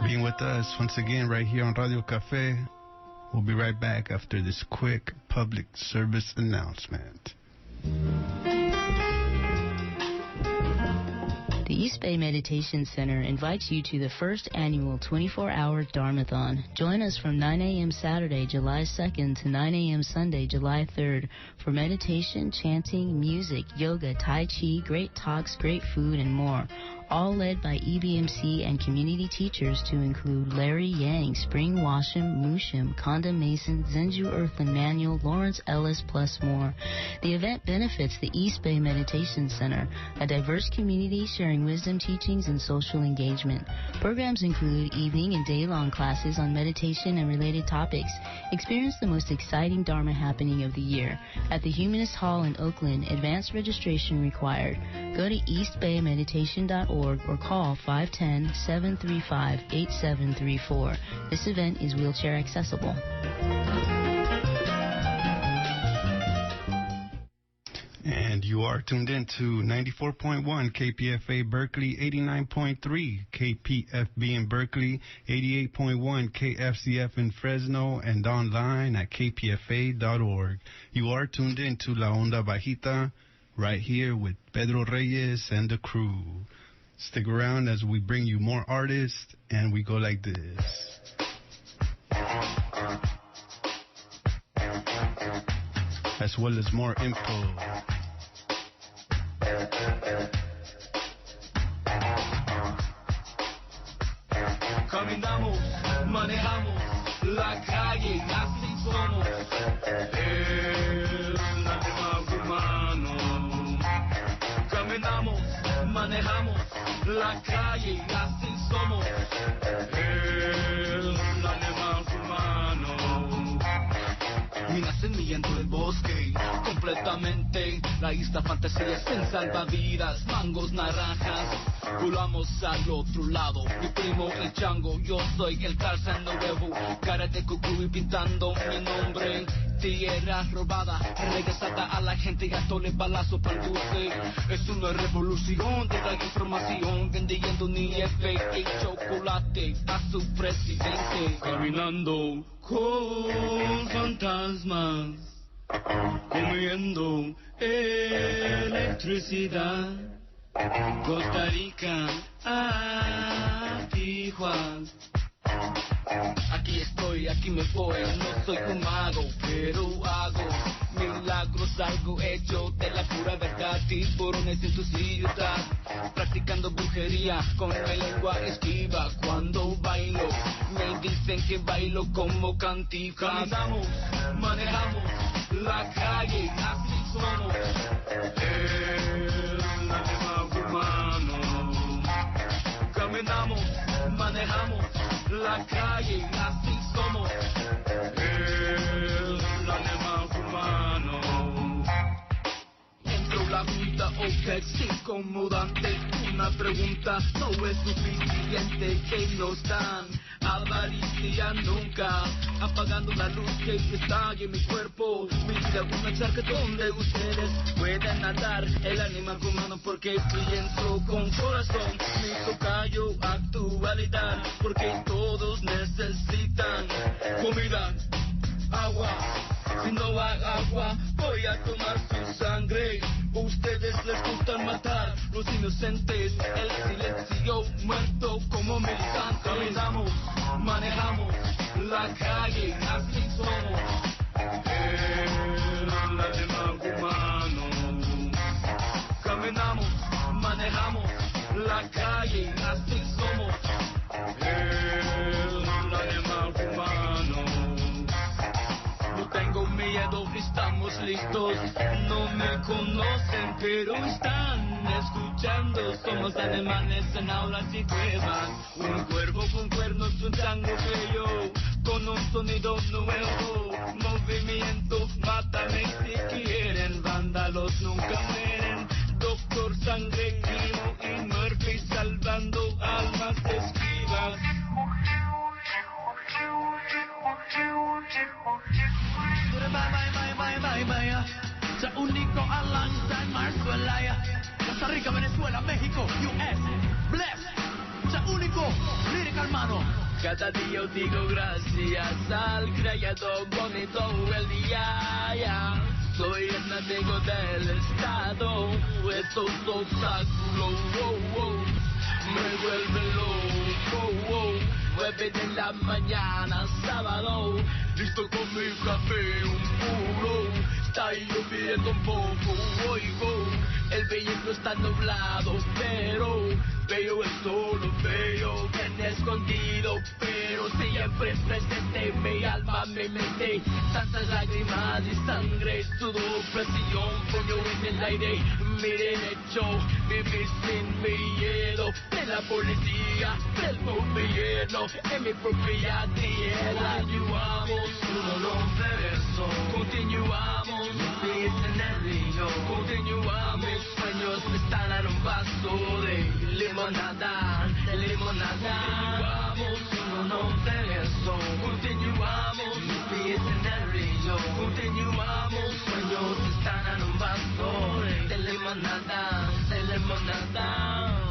being with us once again right here on Radio Cafe. We'll be right back after this quick public service announcement. The East Bay Meditation Center invites you to the first annual 24-hour Dharmathon. Join us from 9 a.m. Saturday, July 2nd to 9 a.m. Sunday, July 3rd for meditation, chanting, music, yoga, tai chi, great talks, great food, and more. All led by EBMC and community teachers to include Larry Yang, Spring Washam, Musham, Condon Mason, Zenju Earthen Manuel, Lawrence Ellis, plus more. The event benefits the East Bay Meditation Center, a diverse community sharing wisdom teachings and social engagement. Programs include evening and day-long classes on meditation and related topics. Experience the most exciting Dharma happening of the year. At the Humanist Hall in Oakland, advanced registration required. Go to eastbaymeditation.org or call 510-735-8734. This event is wheelchair accessible. And you are tuned in to 94.1 KPFA Berkeley, 89.3 KPFB in Berkeley, 88.1 KFCF in Fresno, and online at kpfa.org. You are tuned in to La Onda Bajita right here with Pedro Reyes and the crew. Stick around as we bring you more artists, and we go like this. As well as more info. Caminamos, manejamos la calle, así somos el animal humano. Caminamos, manejamos la calle, así somos el animal humano. Minas semillando el bosque, completamente la isla fantasía sin salvavidas, mangos, naranjas. Volamos al otro lado, mi primo el chango, yo soy el Tarzán nuevo, cara de cucú y pintando mi nombre. Tierra robada, regresada a la gente, gatóle balazo para el dulce. Es una revolución de la información, vendiendo nieve y chocolate a su presidente. Caminando con fantasmas, comiendo electricidad. Costa Rica a Tijuana. Aquí estoy, aquí me voy, no soy un mago, pero hago milagros, algo hecho de la pura verdad. Tiburones en tu ciudad, practicando brujería con mi lengua esquiva. Cuando bailo, me dicen que bailo como cantifas. Caminamos, manejamos la calle, así somos el animal humano. Caminamos, manejamos la calle, así somos el animal humano. Entro la junta, ok, sí, comodante. Una pregunta no es suficiente, que nos dan avaricia nunca, apagando la luz que está en mi cuerpo. Mi vida una charca donde ustedes pueden nadar, el animal humano porque pienso con corazón. Mi tocayo actualidad, porque todos necesitan comida, agua. Si no hay agua, voy a tomar su sangre. Ustedes les gustan matar los inocentes, el silencio muerto como militantes. Caminamos, manejamos la calle, así somos el animal humano. Caminamos, manejamos la calle, así somos el animal humano. No tengo miedo, estamos listos. No me conocen, pero están escuchando. Somos alemanes en aulas y cuevas. Un cuervo con cuernos, un tango bello, con un sonido nuevo. Movimiento, mátame si quieren. Vándalos nunca mueren. Doctor Sangre, Kimo y Murphy salvando almas esquivas. Sa único Atlanta en Marzuelaya, Costa Rica, Venezuela, México, US, Cada día yo digo gracias al creador bonito el día. Ya. Soy el nativo del estado. Estos obstáculos me vuelven loco. 9 de la mañana, sábado, listo con mi café, un puro. Está lloviendo un poco, oigo, el viento está nublado, pero veo el sol, veo bien escondido, pero siempre presente mi alma, mi mente, tantas lágrimas y sangre, sudor, presión, puño en el aire, mi derecho, vivir sin miedo, de la policía, del gobierno, en mi propia tierra. Continuamos, uno rompe verso, continuamos, mis pies en el río, continuamos, mis sueños están en un vaso de limonada, continuamos, uno rompe verso, continuamos, mis pies en el río, continuamos, sueños están en un vaso de limonada,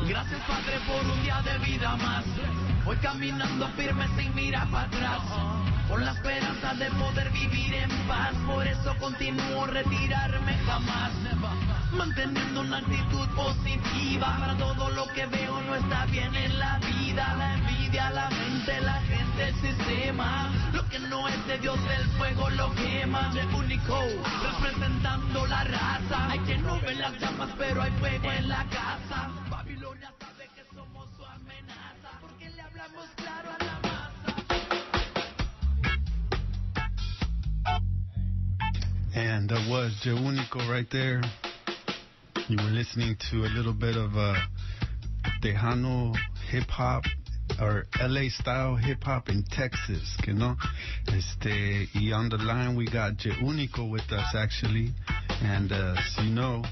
Gracias, Padre, por un día de vida más. Voy caminando firme sin mirar para atrás, con la esperanza de poder vivir en paz. Por eso continúo retirarme jamás, manteniendo una actitud positiva. Para todo lo que veo no está bien en la vida. La envidia, la mente, la gente, el sistema. Lo que no es de Dios, el fuego lo quema. El único representando la raza. Hay quien no ve las llamas, pero hay fuego en la casa. Babilonia sabe que somos su amenaza, porque le hablamos claro a la masa. And that was Je Único right there. You were listening to a little bit of Tejano hip-hop, or LA style hip-hop in Texas, you know? Y on the line we got Je Único with us, actually. And so you know,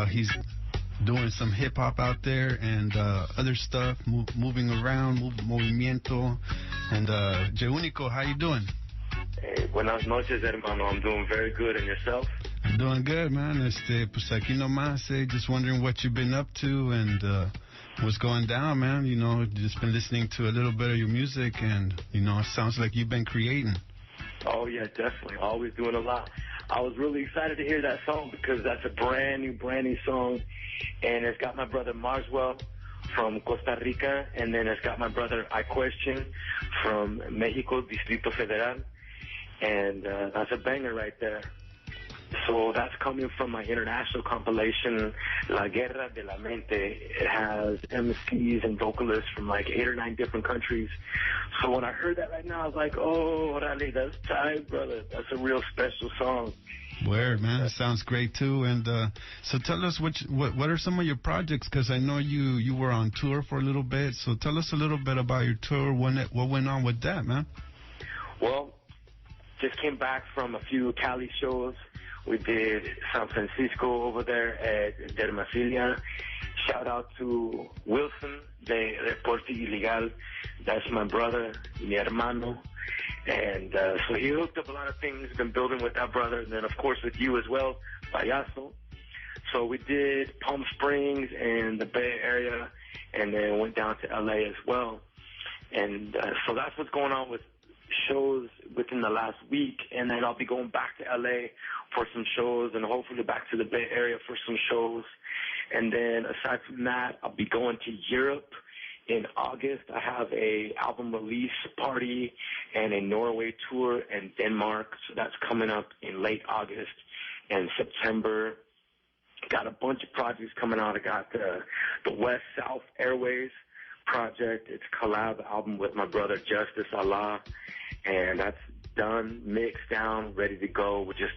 he's doing some hip-hop out there and other stuff, moving around, movimiento. And Je Único, how you doing? Hey, buenas noches, hermano. I'm doing very good. And yourself? I'm doing good, man. Pues aquí nomás, just wondering what you've been up to and what's going down, man. You know, just been listening to a little bit of your music, and, you know, it sounds like you've been creating. Oh, yeah, definitely. Always doing a lot. I was really excited to hear that song because that's a brand new song. And it's got my brother Marswell from Costa Rica, and then it's got my brother I Question from Mexico, Distrito Federal. And that's a banger right there. So that's coming from my international compilation, La Guerra de la Mente. It has MCs and vocalists from like 8 or 9 different countries. So when I heard that right now, I was like, oh, orale, that's tight, brother. That's a real special song. Weird, man. It sounds great, too. And so tell us what are some of your projects, because I know you were on tour for a little bit. So tell us a little bit about your tour, what went on with that, man. Well, just came back from a few Cali shows. We did San Francisco over there at Dermafilia. Shout out to Wilson de Reporte Ilegal. That's my brother, mi hermano. And so he hooked up a lot of things. Been building with that brother. And then, of course, with you as well, Payaso. So we did Palm Springs and the Bay Area, and then went down to L.A. as well. And so that's what's going on with shows within the last week, and then I'll be going back to LA for some shows, and hopefully back to the Bay Area for some shows. And then aside from that, I'll be going to Europe in August. I have a album release party and a Norway tour in Denmark, so that's coming up in late August and September. Got a bunch of projects coming out. I got the West South Airways project. It's a collab album with my brother Justice Allah, and that's done, mixed down, ready to go. We're just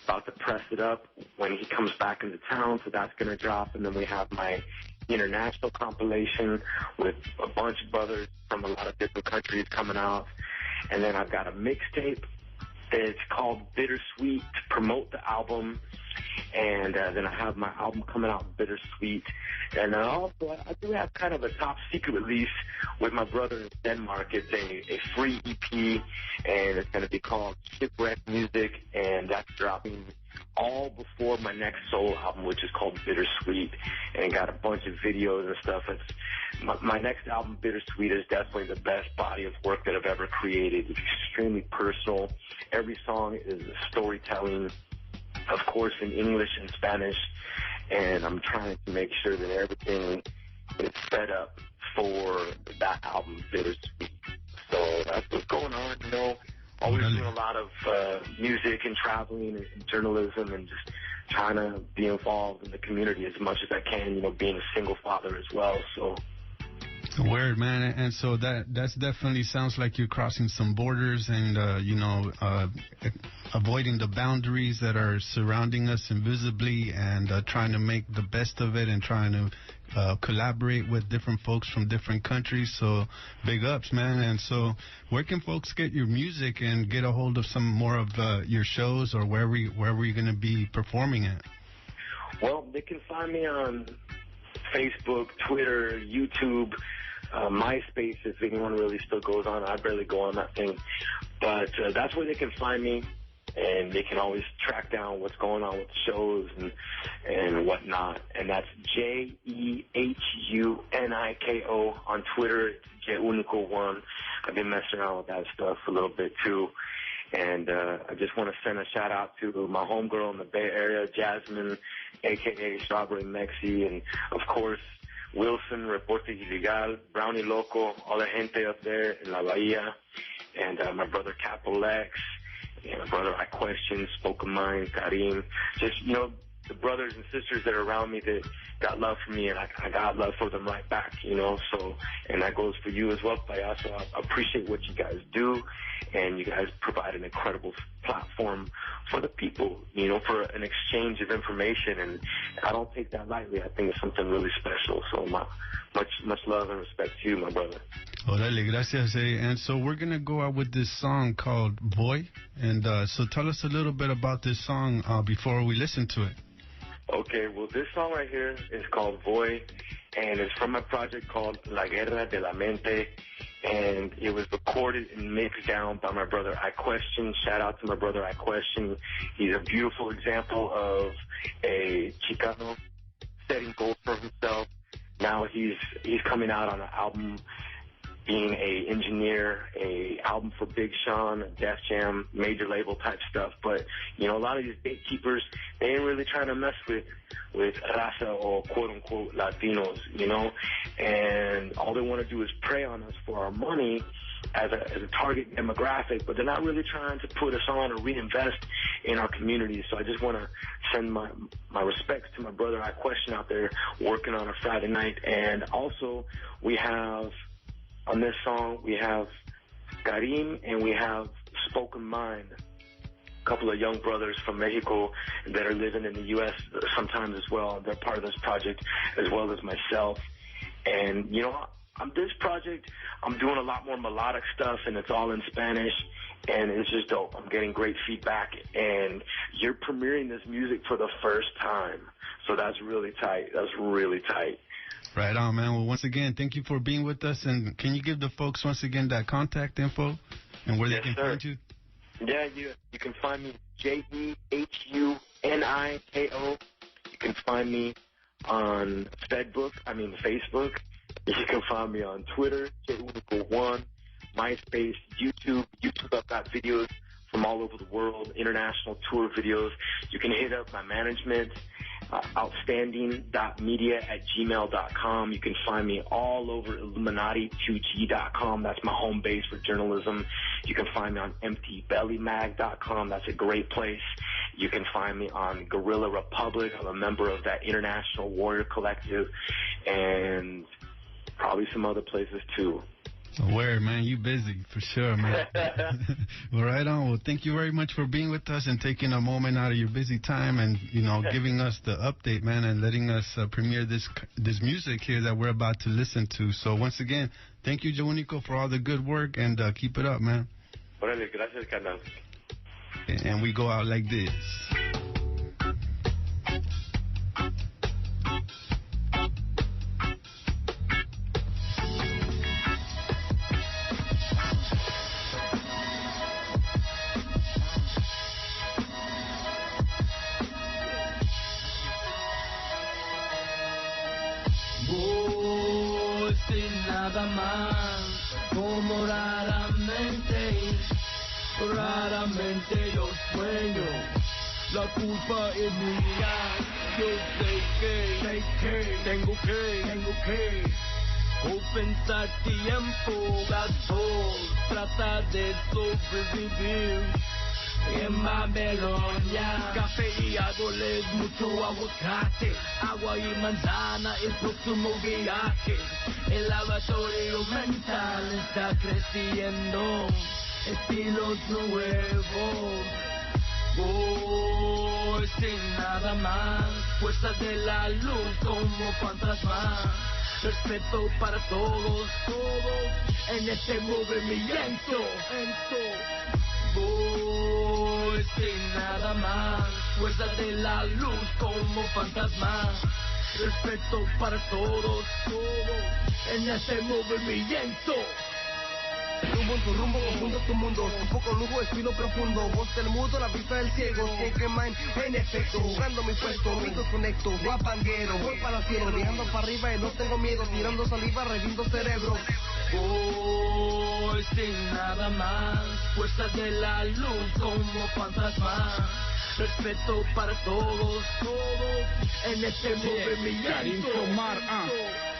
about to press it up when he comes back into town, so that's going to drop. And then we have my international compilation with a bunch of brothers from a lot of different countries coming out. And then I've got a mixtape that's called Bittersweet to promote the album. And then I have my album coming out, Bittersweet. And also, I do have kind of a top secret release with my brother in Denmark. It's a free EP, and it's going to be called Shipwreck Music, and that's dropping all before my next solo album, which is called Bittersweet, and got a bunch of videos and stuff. my next album, Bittersweet, is definitely the best body of work that I've ever created. It's extremely personal. Every song is storytelling, of course, in English and Spanish, and I'm trying to make sure that everything is set up for that album, Bittersweet. So that's what's going on, you know. Always doing a lot of music and traveling and journalism and just trying to be involved in the community as much as I can, you know, being a single father as well, so. Word, man. And so that's definitely sounds like you're crossing some borders and, avoiding the boundaries that are surrounding us invisibly and trying to make the best of it and trying to collaborate with different folks from different countries. So big ups, man. And so where can folks get your music and get a hold of some more of your shows or wherever you're going to be performing at? Well, they can find me on Facebook, Twitter, YouTube, MySpace, if anyone really still goes on. I barely go on that thing. But that's where they can find me, and they can always track down what's going on with the shows and whatnot. And that's JEHUNIKO on Twitter. It's JEUNICO1. I've been messing around with that stuff a little bit, too. And I just want to send a shout-out to my homegirl in the Bay Area, Jasmine, a.k.a. Strawberry Mexi, and, of course, Wilson, Reporte Ilegal, Brownie Loco, all the gente up there in La Bahia, and my brother Capo Lex, and my brother I Question, Spoken Mind, Karim, just, you know, the brothers and sisters that are around me that got love for me, and I got love for them right back, you know, so, and that goes for you as well, Payaso. I appreciate what you guys do, and you guys provide an incredible platform for the people, you know, for an exchange of information, and I don't take that lightly. I think it's something really special, so much love and respect to you, my brother. Orale, gracias. And so we're going to go out with this song called Boy, and so tell us a little bit about this song before we listen to it. Okay, well, this song right here is called Voy, and it's from a project called La Guerra de la Mente, and it was recorded and mixed down by my brother I Question. Shout out to my brother I Question. He's a beautiful example of a Chicano setting goals for himself. Now he's coming out on an album, being a engineer, a album for Big Sean, Def Jam, major label type stuff. But, you know, a lot of these gatekeepers, they ain't really trying to mess with raza or quote-unquote Latinos, you know, and all they want to do is prey on us for our money as a target demographic, but they're not really trying to put us on or reinvest in our communities. So I just want to send my respects to my brother I Question out there working on a Friday night. And also we have, on this song, we have Karim and we have Spoken Mind, a couple of young brothers from Mexico that are living in the U.S. sometimes as well. They're part of this project as well as myself. And, you know, on this project, I'm doing a lot more melodic stuff, and it's all in Spanish, and it's just dope. I'm getting great feedback, and you're premiering this music for the first time. So that's really tight. That's really tight. Right on, man. Well, once again, thank you for being with us. And can you give the folks, once again, that contact info and where they can find you? Yeah, you can find me, JEHUNIKO. You can find me on Facebook. You can find me on Twitter, JEUNICO1, MySpace, YouTube. I've got videos from all over the world, international tour videos. You can hit up my management, outstanding.media@gmail.com. You can find me all over Illuminati2G.com. That's my home base for journalism. You can find me on EmptyBellyMag.com. That's a great place. You can find me on Guerrilla Republic. I'm a member of that International Warrior Collective, and probably some other places too. Where, man, you busy for sure, man. Well, right on. Well, thank you very much for being with us and taking a moment out of your busy time and, you know, giving us the update, man, and letting us premiere this music here that we're about to listen to. So once again, thank you, Joanico, for all the good work, and keep it up, man. Órale, gracias, carnal. And we go out like this. sin nada más, como raramente yo sueño. La culpa es mía, yo sé que tengo que compensar tiempo, gasto, trata de sobrevivir. En Babilonia, café y árboles, mucho aguacate, agua y manzana, el próximo viaje. El laboratorio mental está creciendo, estilos nuevos. Voy sin nada más, fuerzas de la luz como fantasmas. Respeto para todos en este movimiento. Voy sin nada más, fuerzas de la luz como fantasmas. Respeto para todos en este movimiento. Rumbo en tu rumbo, confundo tu mundo, un poco lujo, estilo profundo, voz del mudo, la vista del ciego, que mind, en efecto, jugando mi puesto, me desconecto, guapanguero, voy para el cielo, viajando para arriba y no tengo miedo, tirando saliva, reviento cerebro. Voy sin nada más, fuerzas de la luz como fantasmas. Respeto para todos en este movimiento.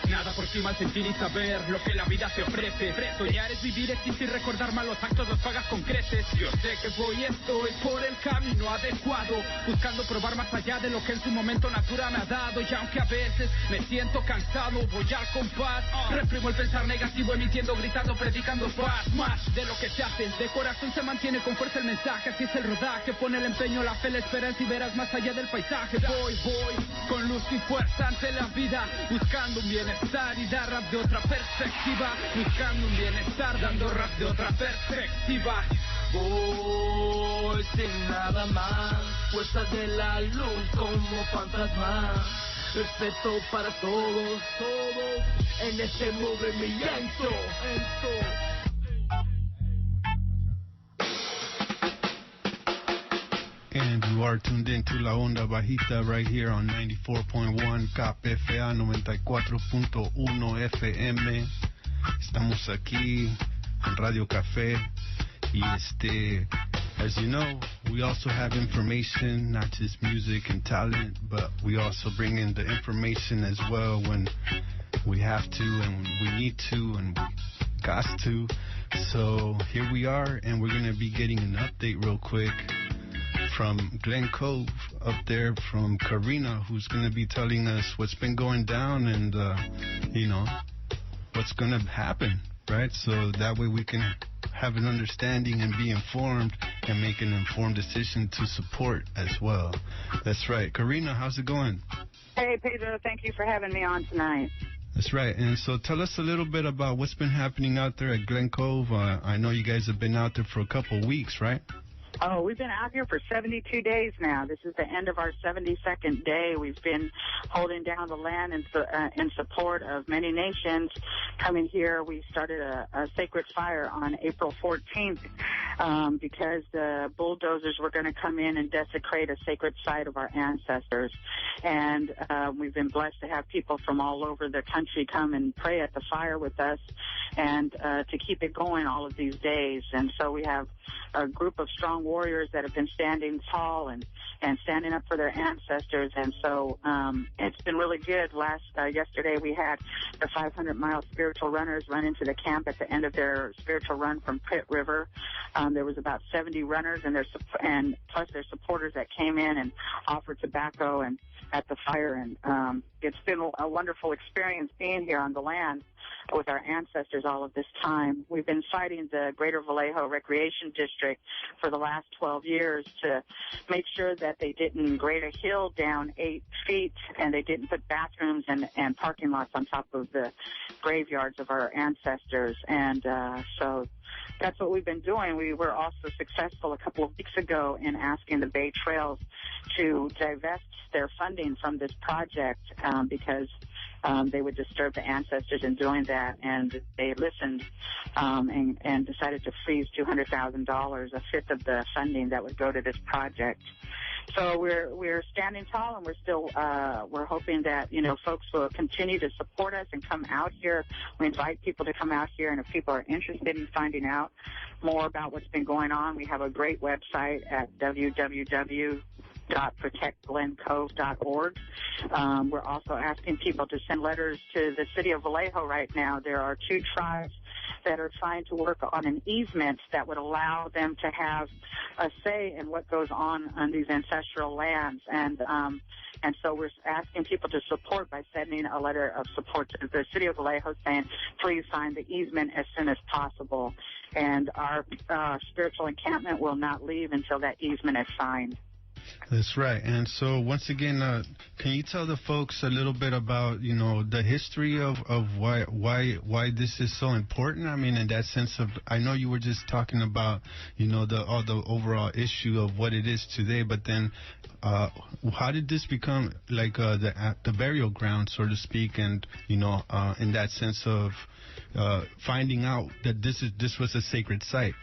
Nada por encima al sentir y saber lo que la vida te ofrece. Soñar es vivir, existir, recordar malos actos, los pagas con creces. Yo sé que voy, estoy por el camino adecuado, buscando probar más allá de lo que en su momento natura me ha dado. Y aunque a veces me siento cansado, voy al compás. Reprimo el pensar negativo, emitiendo, gritando, predicando paz. Más de lo que se hace, de corazón se mantiene con fuerza el mensaje. Así es el rodaje, pone el empeño, la fe, la esperanza y verás más allá del paisaje. Voy con luz y fuerza ante la vida, buscando un bienestar y dar rap de otra perspectiva, buscando un bienestar, dando rap de otra perspectiva. Voy sin nada más, fuerzas de la luz como fantasmas. Respeto para todos en este movimiento. And you are tuned in to La Onda Bajita right here on 94.1 KPFA 94.1 FM. Estamos aquí en Radio Café. Y as you know, we also have information, not just music and talent, but we also bring in the information as well when we have to and we need to and we got to. So here we are, and we're going to be getting an update real quick from Glen Cove up there from Karina, who's going to be telling us what's been going down and, what's going to happen, right? So that way we can have an understanding and be informed and make an informed decision to support as well. That's right. Karina, how's it going? Hey, Pedro, thank you for having me on tonight. That's right. And so tell us a little bit about what's been happening out there at Glen Cove. I know you guys have been out there for a couple of weeks, right? Oh, we've been out here for 72 days now. This is the end of our 72nd day. We've been holding down the land in support of many nations coming here. We started a sacred fire on April 14th because the bulldozers were going to come in and desecrate a sacred site of our ancestors. And we've been blessed to have people from all over the country come and pray at the fire with us and to keep it going all of these days. And so we have a group of strong warriors that have been standing tall and standing up for their ancestors. And so it's been really good. Yesterday we had the 500-mile spiritual runners run into the camp at the end of their spiritual run from Pitt River. There was about 70 runners and plus their supporters that came in and offered tobacco and at the fire. And it's been a wonderful experience being here on the land with our ancestors all of this time. We've been fighting the Greater Vallejo Recreation District for the last 12 years to make sure that they didn't grade a hill down 8 feet and they didn't put bathrooms and parking lots on top of the graveyards of our ancestors. And so that's what we've been doing. We were also successful a couple of weeks ago in asking the Bay Trails to divest their funding from this project because they would disturb the ancestors in doing that, and they listened and decided to freeze $200,000, a fifth of the funding that would go to this project. So we're standing tall, and we're still we're hoping that folks will continue to support us and come out here. We invite people to come out here, and if people are interested in finding out more about what's been going on, we have a great website at www.protectglencove.org. We're also asking people to send letters to the city of Vallejo right now. There are 2 tribes that are trying to work on an easement that would allow them to have a say in what goes on these ancestral lands. And so we're asking people to support by sending a letter of support to the city of Vallejo saying, please sign the easement as soon as possible. And our spiritual encampment will not leave until that easement is signed. That's right. And so once again, can you tell the folks a little bit about, the history of why this is so important? I mean, in that sense of, I know you were just talking about, the overall issue of what it is today, but then how did this become like the burial ground, so to speak, and, in that sense of finding out that this was a sacred site?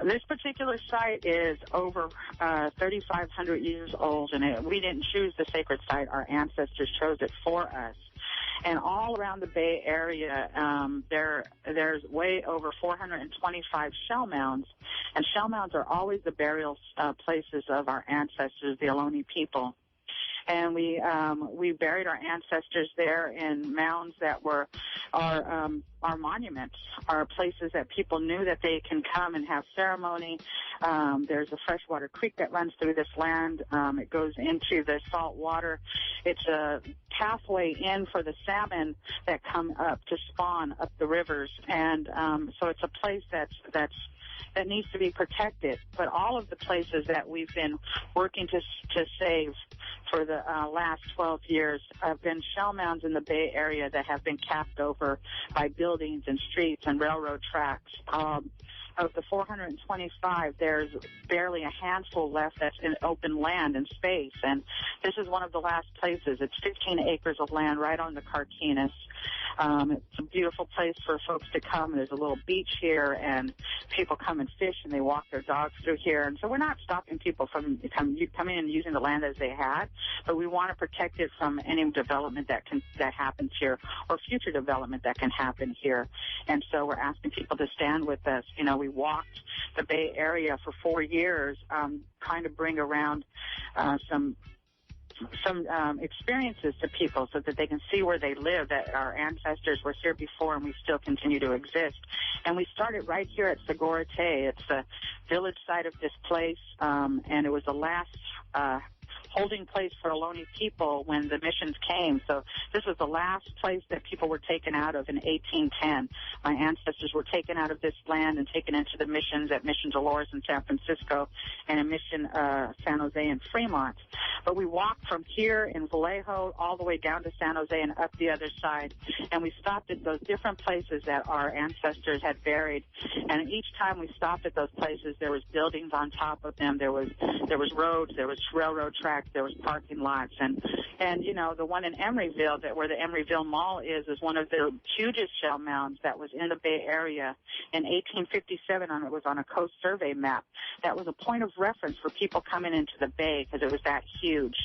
This particular site is over 3,500 years old, and we didn't choose the sacred site. Our ancestors chose it for us. And all around the Bay Area, there's way over 425 shell mounds, and shell mounds are always the burial places of our ancestors, the Ohlone people. And we buried our ancestors there in mounds that were our monuments, our places that people knew that they can come and have ceremony. There's a freshwater creek that runs through this land. It goes into the salt water. It's a pathway in for the salmon that come up to spawn up the rivers. And so it's a place that needs to be protected. But all of the places that we've been working to save for the last 12 years have been shell mounds in the Bay Area that have been capped over by buildings and streets and railroad tracks. Of the 425, there's barely a handful left that's in open land and space, and this is one of the last places. It's 15 acres of land right on the Carquinez. It's a beautiful place for folks to come. There's a little beach here, and people come and fish, and they walk their dogs through here. And so we're not stopping people from coming and using the land as they had, but we want to protect it from any development that happens here or future development that can happen here. And so we're asking people to stand with us. We walked the Bay Area for 4 years, trying to bring around some experiences to people so that they can see where they live, that our ancestors were here before and we still continue to exist. And we started right here at Segorate. It's the village side of this place, and it was the last holding place for Ohlone people when the missions came. So this was the last place that people were taken out of in 1810. My ancestors were taken out of this land and taken into the missions at Mission Dolores in San Francisco and in Mission San Jose and Fremont. But we walked from here in Vallejo all the way down to San Jose and up the other side, and we stopped at those different places that our ancestors had buried. And each time we stopped at those places, there was buildings on top of them. There was roads, there was railroad tracks, there was parking lots, and the one in Emeryville, where the Emeryville Mall is one of the hugest shell mounds that was in the Bay Area in 1857. It was on a coast survey map. That was a point of reference for people coming into the Bay because it was that huge.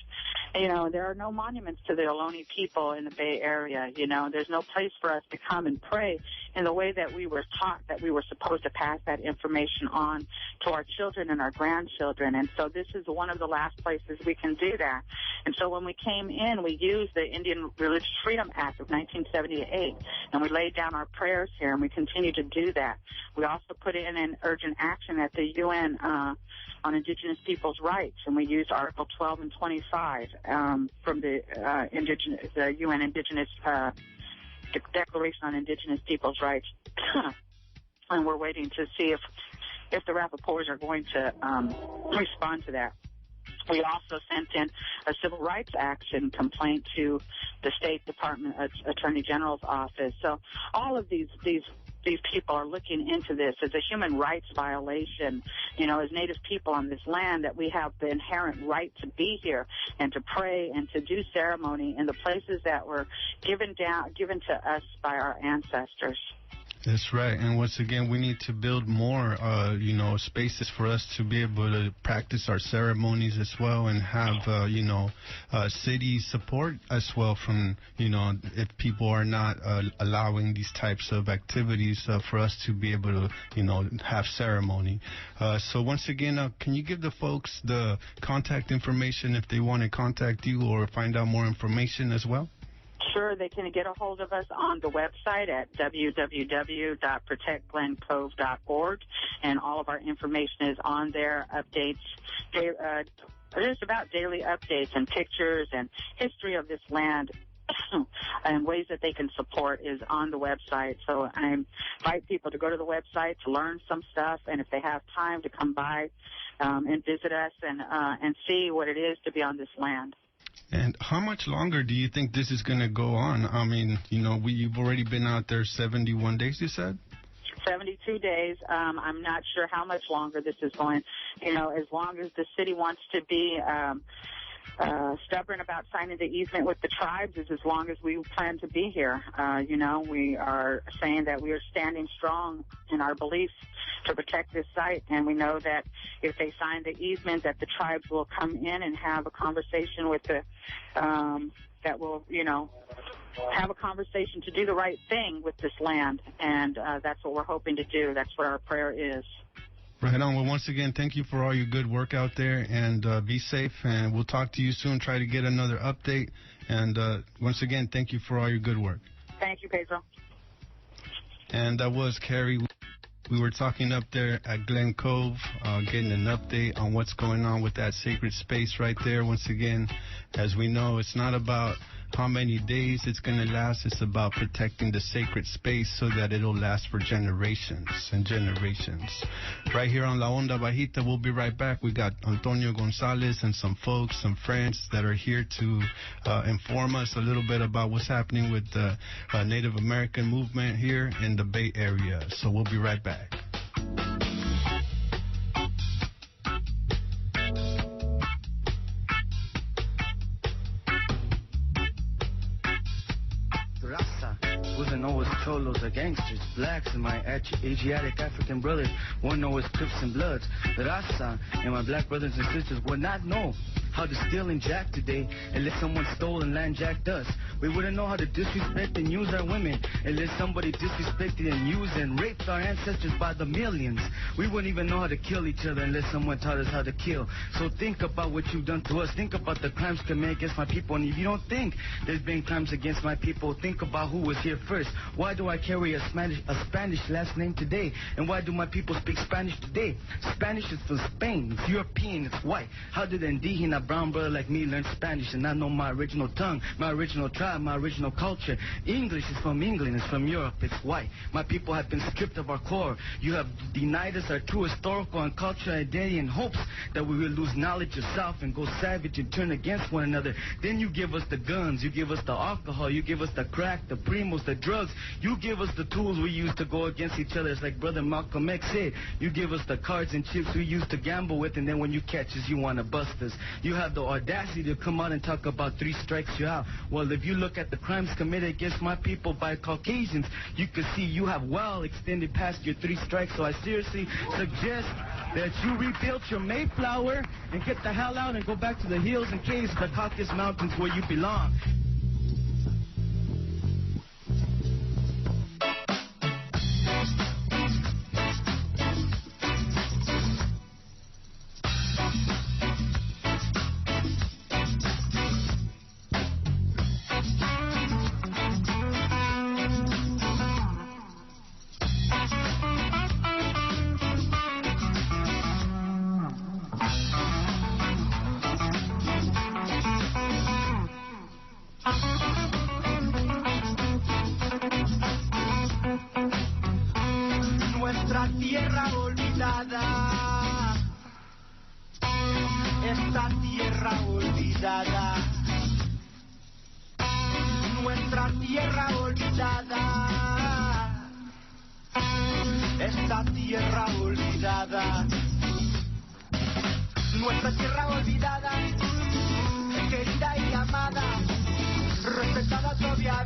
There are no monuments to the Ohlone people in the Bay Area. There's no place for us to come and pray in the way that we were taught that we were supposed to pass that information on to our children and our grandchildren. And so this is one of the last places we can do that. And so when we came in, we used the Indian Religious Freedom Act of 1978, and we laid down our prayers here, and we continue to do that. We also put in an urgent action at the UN on Indigenous Peoples' Rights, and we used Article 12 and 25 from the UN Indigenous Declaration on Indigenous Peoples' Rights. And we're waiting to see if the Rappaports are going to respond to that. We also sent in a civil rights action complaint to the State Department Attorney General's office. So all of these these people are looking into this as a human rights violation, you know, as Native people on this land, that we have the inherent right to be here and to pray and to do ceremony in the places that were given to us by our ancestors. That's right. And once again, we need to build more, spaces for us to be able to practice our ceremonies as well, and have, city support as well from, if people are not allowing these types of activities for us to be able to, have ceremony. So once again, can you give the folks the contact information if they want to contact you or find out more information as well? Sure, they can get a hold of us on the website at www.protectglencove.org, and all of our information is on there. Updates, just about daily updates and pictures and history of this land and ways that they can support is on the website. So I invite people to go to the website to learn some stuff, and if they have time, to come by and visit us and see what it is to be on this land. And how much longer do you think this is going to go on? I mean, you've already been out there 71 days, you said? 72 days. I'm not sure how much longer this is going. As long as the city wants to be stubborn about signing the easement with the tribes, is as long as we plan to be here. We are saying that we are standing strong in our beliefs to protect this site, and we know that if they sign the easement, that the tribes will come in and have a conversation with that will, have a conversation to do the right thing with this land, and that's what we're hoping to do. That's what our prayer is. Right on. Well, once again, thank you for all your good work out there, and be safe, and we'll talk to you soon, try to get another update, and once again, thank you for all your good work. Thank you, Pedro. And that was Carrie. We were talking up there at Glen Cove, getting an update on what's going on with that sacred space right there. Once again, as we know, it's not about how many days it's going to last. It's about protecting the sacred space so that it'll last for generations and generations. Right here on La Onda Bajita, we'll be right back. We got Antonio Gonzalez and some folks, some friends that are here to inform us a little bit about what's happening with the Native American movement here in the Bay Area. So we'll be right back. Wasn't always cholos or gangsters, blacks and my Asiatic African brothers weren't always Crips and Bloods. Raza and my black brothers and sisters would not know how to steal and jack today unless someone stole and land jacked us. We wouldn't know how to disrespect and use our women unless somebody disrespected and used and raped our ancestors by the millions. We wouldn't even know how to kill each other unless someone taught us how to kill. So think about what you've done to us. Think about the crimes committed against my people. And if you don't think there's been crimes against my people, think about who was here first. Why do I carry a Spanish last name today? And why do my people speak Spanish today? Spanish is from Spain. It's European. It's white. How did an indígena brown brother like me learn Spanish and not know my original tongue, my original tribe, my original culture? English is from England. It's from Europe. It's white. My people have been stripped of our core. You have denied us our true historical and cultural identity in hopes that we will lose knowledge of self and go savage and turn against one another. Then you give us the guns. You give us the alcohol. You give us the crack, the primos, the drugs. You give us the tools we use to go against each other. It's like Brother Malcolm X said. You give us the cards and chips we use to gamble with, and then when you catch us, you want to bust us. You have the audacity to come out and talk about 3 strikes you're out. Well, if you look at the crimes committed against my people by Caucasians, you can see you have well extended past your 3 strikes. So I seriously suggest that you rebuild your Mayflower and get the hell out and go back to the hills and caves of the Caucasus Mountains where you belong. tierra olvidada. Nuestra tierra olvidada, querida y amada, respetada todavía,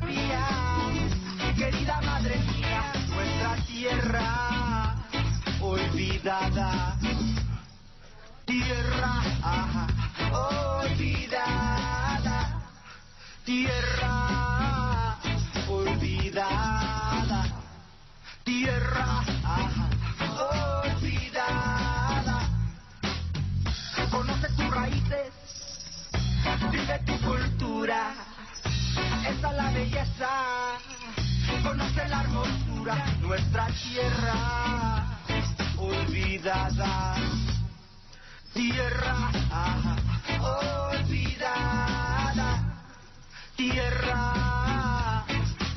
querida madre mía, nuestra tierra olvidada. Tierra olvidada, tierra olvidada, tierra olvidada. Conoce tus raíces, vive tu cultura, esa es la belleza, conoce la hermosura, nuestra tierra olvidada. Tierra olvidada, tierra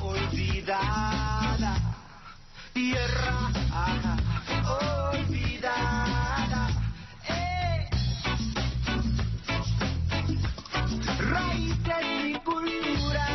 olvidada, tierra olvidada. Raíces y cultura.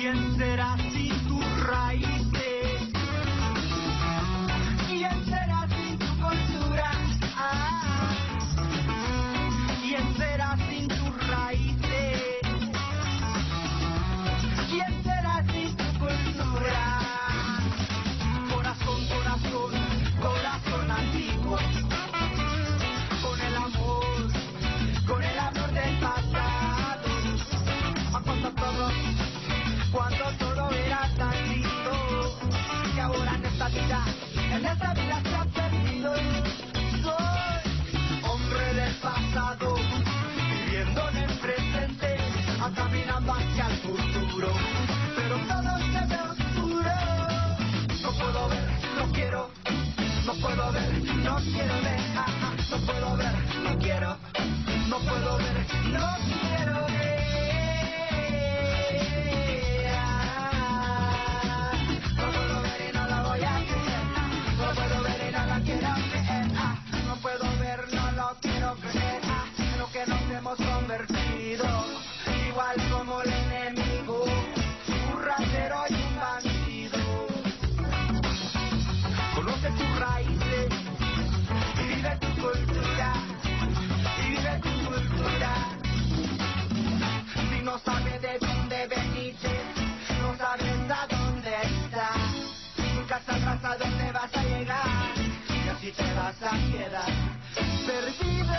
¿Quién será sin tus raíces? ¿Quién será sin tu cultura? ¿Quién será sin tus raíces? ¿Quién será sin tu cultura? Corazón, corazón, corazón antiguo, con el amor del pasado. Cuando todo era tan lindo, que ahora en esta vida se ha perdido. Soy hombre del pasado, viviendo en el presente, caminando hacia el futuro, pero todo se ve oscuro. No puedo ver, no quiero, no puedo ver, no quiero ver, no puedo ver, no quiero, no puedo ver, no quiero ver. Convertido, igual como el enemigo, un ratero y un bandido. Conoce tus raíces y vive tu cultura, y vive tu cultura. Si no sabes de dónde veniste, no sabes a dónde estás, nunca sabrás a dónde vas a llegar, y así te vas a quedar perdido.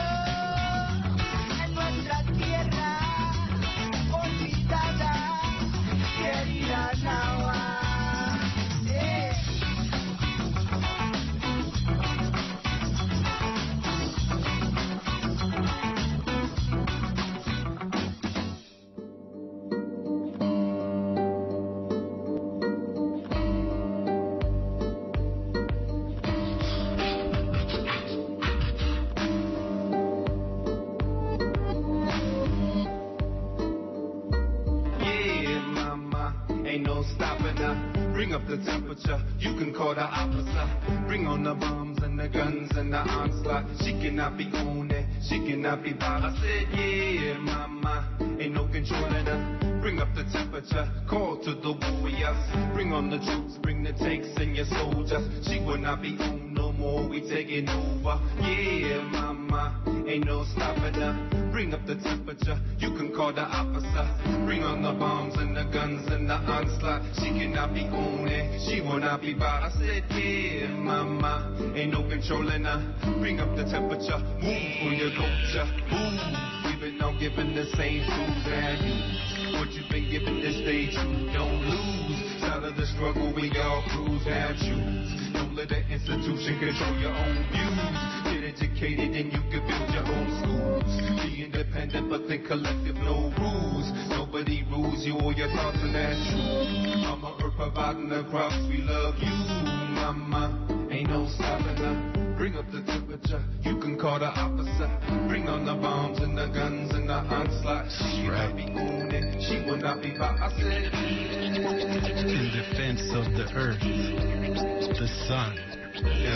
Nuestra tierra olvidada, querida Nahuatl. Bring up the temperature, you can call the officer. Bring on the bombs and the guns and the onslaught. She cannot be owned, she cannot be bought. I said, yeah, mama, ain't no controlling her. Bring up the temperature, call to the warriors. Bring on the troops, bring the tanks and your soldiers. She will not be owned no more, we taking over. Yeah, mama, ain't no stopping her. Bring up the temperature, you can call the officer. Bring on the bombs and the guns and the onslaught. She cannot be owned, she will not be bought. I said, yeah, mama, ain't no controlling her. Bring up the temperature, move for your culture. Move, we've been all given the same tools and you. What you've been given this day, you don't lose. Out of the struggle, we all cruise, now choose. Don't let the institution control your own views. Get educated and you can build your own schools. Be independent but think collective, no rules. Nobody rules you or your thoughts, and that's true. Mama Earth providing the crops, we love you, mama. Ain't no stopping her. Bring up the temperature, you can call the officer. Bring Bring on the bombs and the guns and the onslaught. She will not be owning, she will not be bought. I said, in defense of the earth, the sun.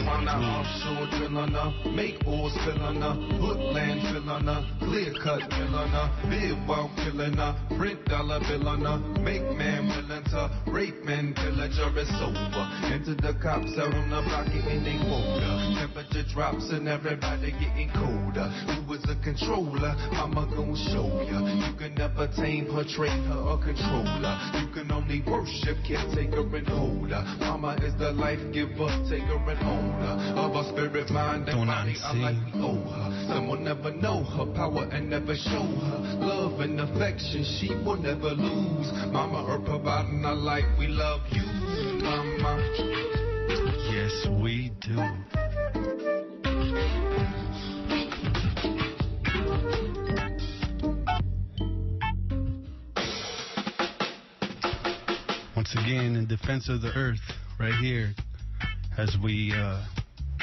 on the offshore drill on her, make oil spill on her, hood land fill on her, clear cut mill on her, big walk killing her, print dollar bill on her, make man villager, rape man pillager, it's over. Enter the cops out on the block getting they quota. Temperature drops and everybody getting colder. Who is a controller? Mama gon' show ya. You can never tame her, train her, or control her. You can only worship, caretaker, and hold her. Mama is the life giver, taker, and owner of our spirit, mind, and body. I like we owe her. Some will never know her power and never show her love and affection. She will never lose. Mama, her providing our life. We love you, Mama. Yes, we do. Once again, in defense of the earth, right here, as we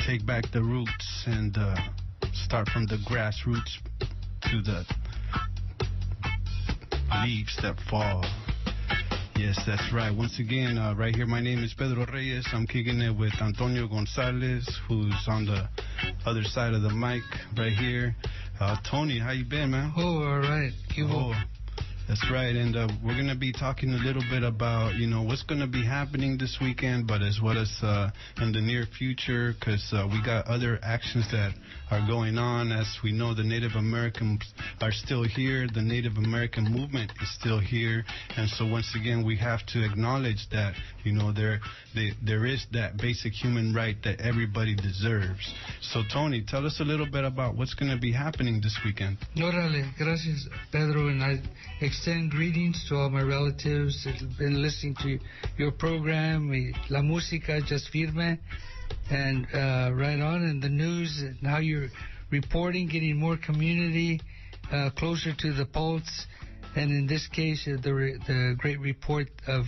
take back the roots and start from the grassroots to the leaves that fall. Yes, that's right. Once again, right here, my name is Pedro Reyes. I'm kicking it with Antonio Gonzalez, who's on the other side of the mic right here. Tony, how you been, man? Oh, all right. That's right, and we're going to be talking a little bit about, what's going to be happening this weekend, but as well as in the near future, because we got other actions that are going on. As we know, the Native Americans are still here. The Native American movement is still here. And so once again, we have to acknowledge that, there is that basic human right that everybody deserves. So, Tony, tell us a little bit about what's going to be happening this weekend. Órale, gracias, Pedro, and I extend greetings to all my relatives that have been listening to your program, La Música Just Firme, and right on in the news, and how you're reporting, getting more community closer to the pulse, and in this case, the great report of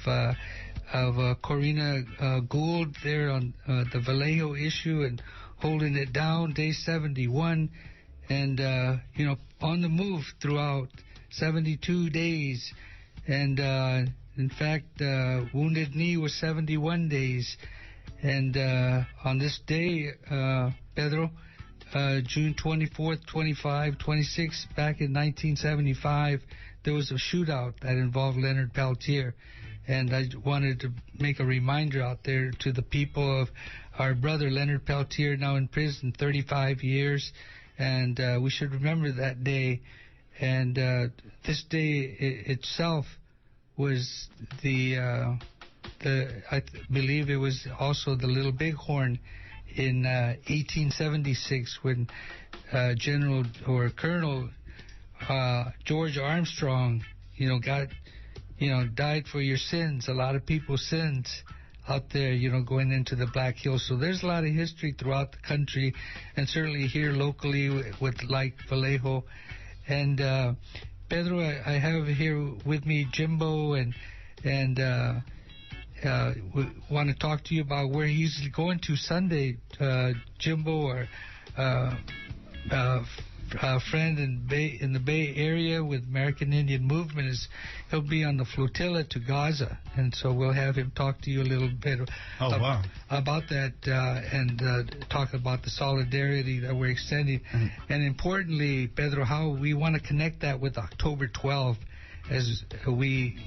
Corina Gould there on the Vallejo issue and holding it down, day 71, and on the move throughout 72 days, and in fact, Wounded Knee was 71 days, and on this day, Pedro, June 24th, 25, 26, back in 1975, there was a shootout that involved Leonard Peltier, and I wanted to make a reminder out there to the people of our brother Leonard Peltier, now in prison 35 years, and we should remember that day. And this day itself was I believe it was also the Little Bighorn in 1876 when General or Colonel George Armstrong, died for your sins. A lot of people's sins out there, going into the Black Hills. So there's a lot of history throughout the country, and certainly here locally with like Vallejo. And Pedro, I have here with me Jimbo, and we want to talk to you about where he's going to Sunday. Jimbo, our friend in the Bay Area with American Indian Movement, he'll be on the flotilla to Gaza, and so we'll have him talk to you a little bit about that and talk about the solidarity that we're extending, and importantly, Pedro, how we want to connect that with October 12th. As we,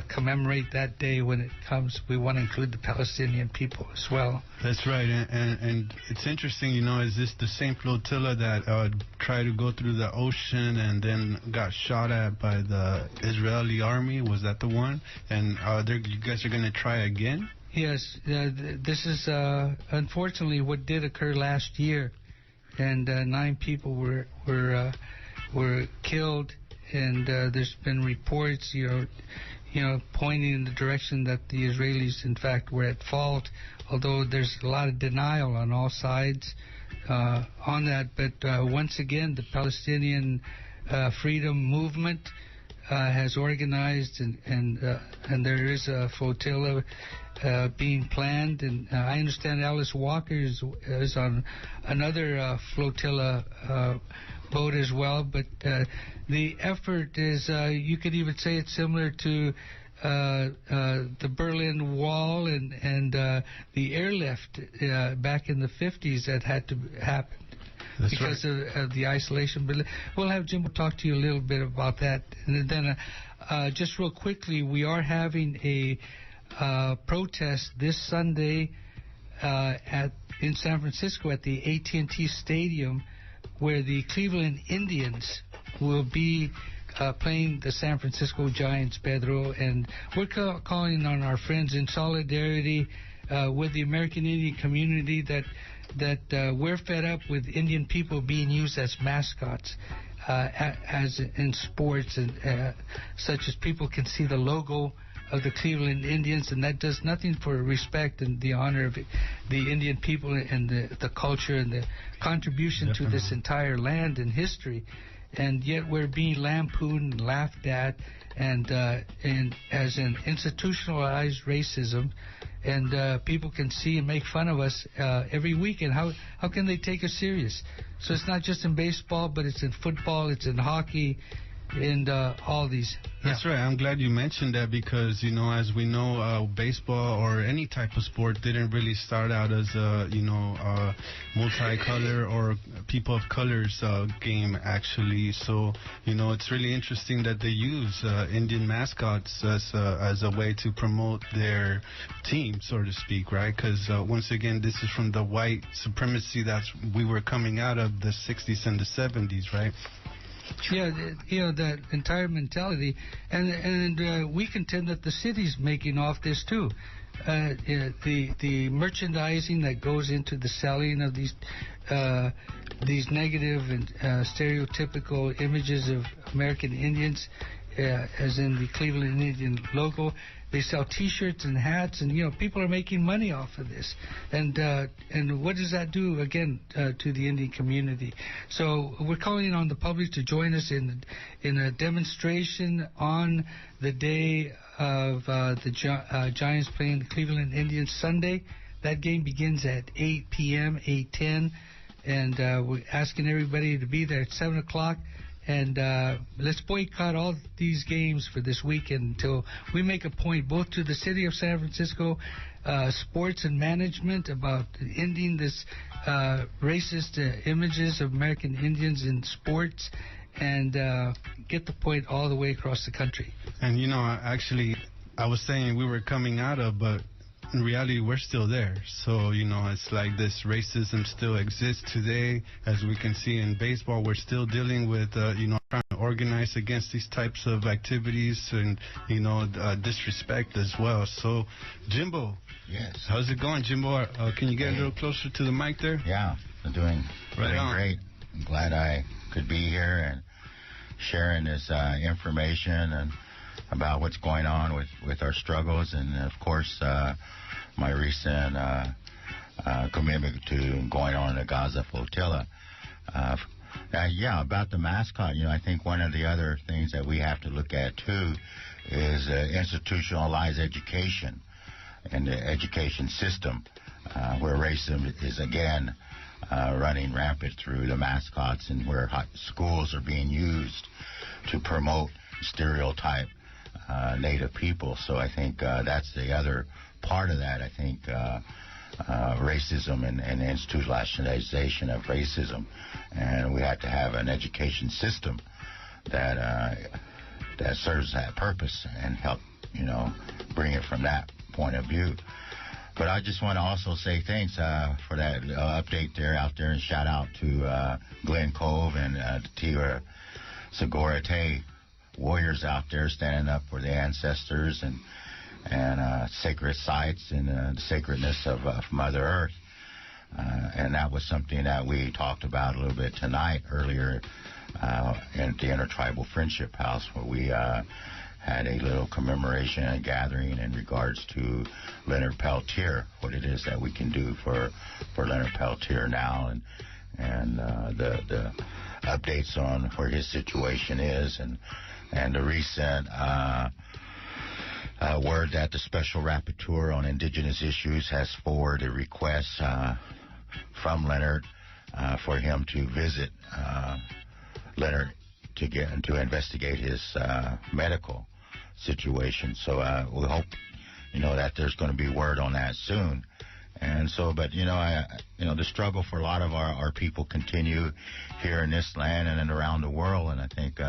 commemorate that day when it comes, we want to include the Palestinian people as well. That's right, and it's interesting, is this the same flotilla that tried to go through the ocean and then got shot at by the Israeli army? Was that the one? And you guys are going to try again? Yes, this is unfortunately what did occur last year, and 9 people were killed. And there's been reports, pointing in the direction that the Israelis, in fact, were at fault, although there's a lot of denial on all sides on that. But once again, the Palestinian freedom movement has organized, and there is a flotilla, being planned, and I understand Alice Walker is on another flotilla boat as well. But the effort is, you could even say it's similar to the Berlin Wall and the airlift back in the 50s that had to happen. That's because of the isolation. But we'll have Jimbo talk to you a little bit about that. And then just real quickly, we are having a protest this Sunday in San Francisco at the AT&T Stadium, where the Cleveland Indians will be playing the San Francisco Giants, Pedro. And we're calling on our friends in solidarity with the American Indian community that we're fed up with Indian people being used as mascots, as in sports, and such as people can see the logo of the Cleveland Indians, and that does nothing for respect and the honor of the Indian people and the culture and the contribution to this entire land and history. And yet we're being lampooned and laughed at, and as an institutionalized racism. And people can see and make fun of us every week. And how can they take us serious? So it's not just in baseball, but it's in football, it's in hockey, and all these. That's right. I'm glad you mentioned that because, as we know, baseball or any type of sport didn't really start out as a, multicolor or people of colors game, actually. So, it's really interesting that they use Indian mascots as a way to promote their team, so to speak, right? Because, once again, this is from the white supremacy that we were coming out of the 60s and the 70s, right? Yeah, that entire mentality, and we contend that the city's making off this too. The merchandising that goes into the selling of these negative and stereotypical images of American Indians, as in the Cleveland Indian logo. They sell T-shirts and hats, and people are making money off of this. And what does that do again to the Indian community? So we're calling on the public to join us in a demonstration on the day of the Giants playing the Cleveland Indians Sunday. That game begins at 8 p.m., 8:10, and we're asking everybody to be there at 7 o'clock. And let's boycott all these games for this weekend until we make a point, both to the city of San Francisco, sports and management, about ending this racist images of American Indians in sports, and get the point all the way across the country. And, actually, I was saying we were coming out of, but in reality, we're still there. So, it's like this racism still exists today. As we can see in baseball, we're still dealing with, trying to organize against these types of activities and, disrespect as well. So, Jimbo. Yes. How's it going, Jimbo? Can you get a little closer to the mic there? Yeah, I'm doing great. I'm glad I could be here and sharing this information and about what's going on with our struggles, and of course my recent commitment to going on the Gaza flotilla. About the mascot, I think one of the other things that we have to look at too is institutionalized education and the education system, where racism is again running rampant through the mascots, and where schools are being used to promote stereotype Native people. So I think that's the other part of that. I think racism and institutionalization of racism, and we have to have an education system that serves that purpose and help bring it from that point of view. But I just want to also say thanks for that update out there, and shout out to Glen Cove and Tira Segurate warriors out there standing up for the ancestors and sacred sites and the sacredness of Mother Earth. And that was something that we talked about a little bit tonight earlier in the Intertribal Friendship House, where we had a little commemoration and gathering in regards to Leonard Peltier, what it is that we can do for Leonard Peltier now, and the updates on where his situation is, and the recent word that the Special Rapporteur on Indigenous Issues has forwarded a request from Leonard for him to visit Leonard to investigate his medical situation. So we hope, that there's going to be word on that soon. And so, but the struggle for a lot of our people continue here in this land and around the world. And I think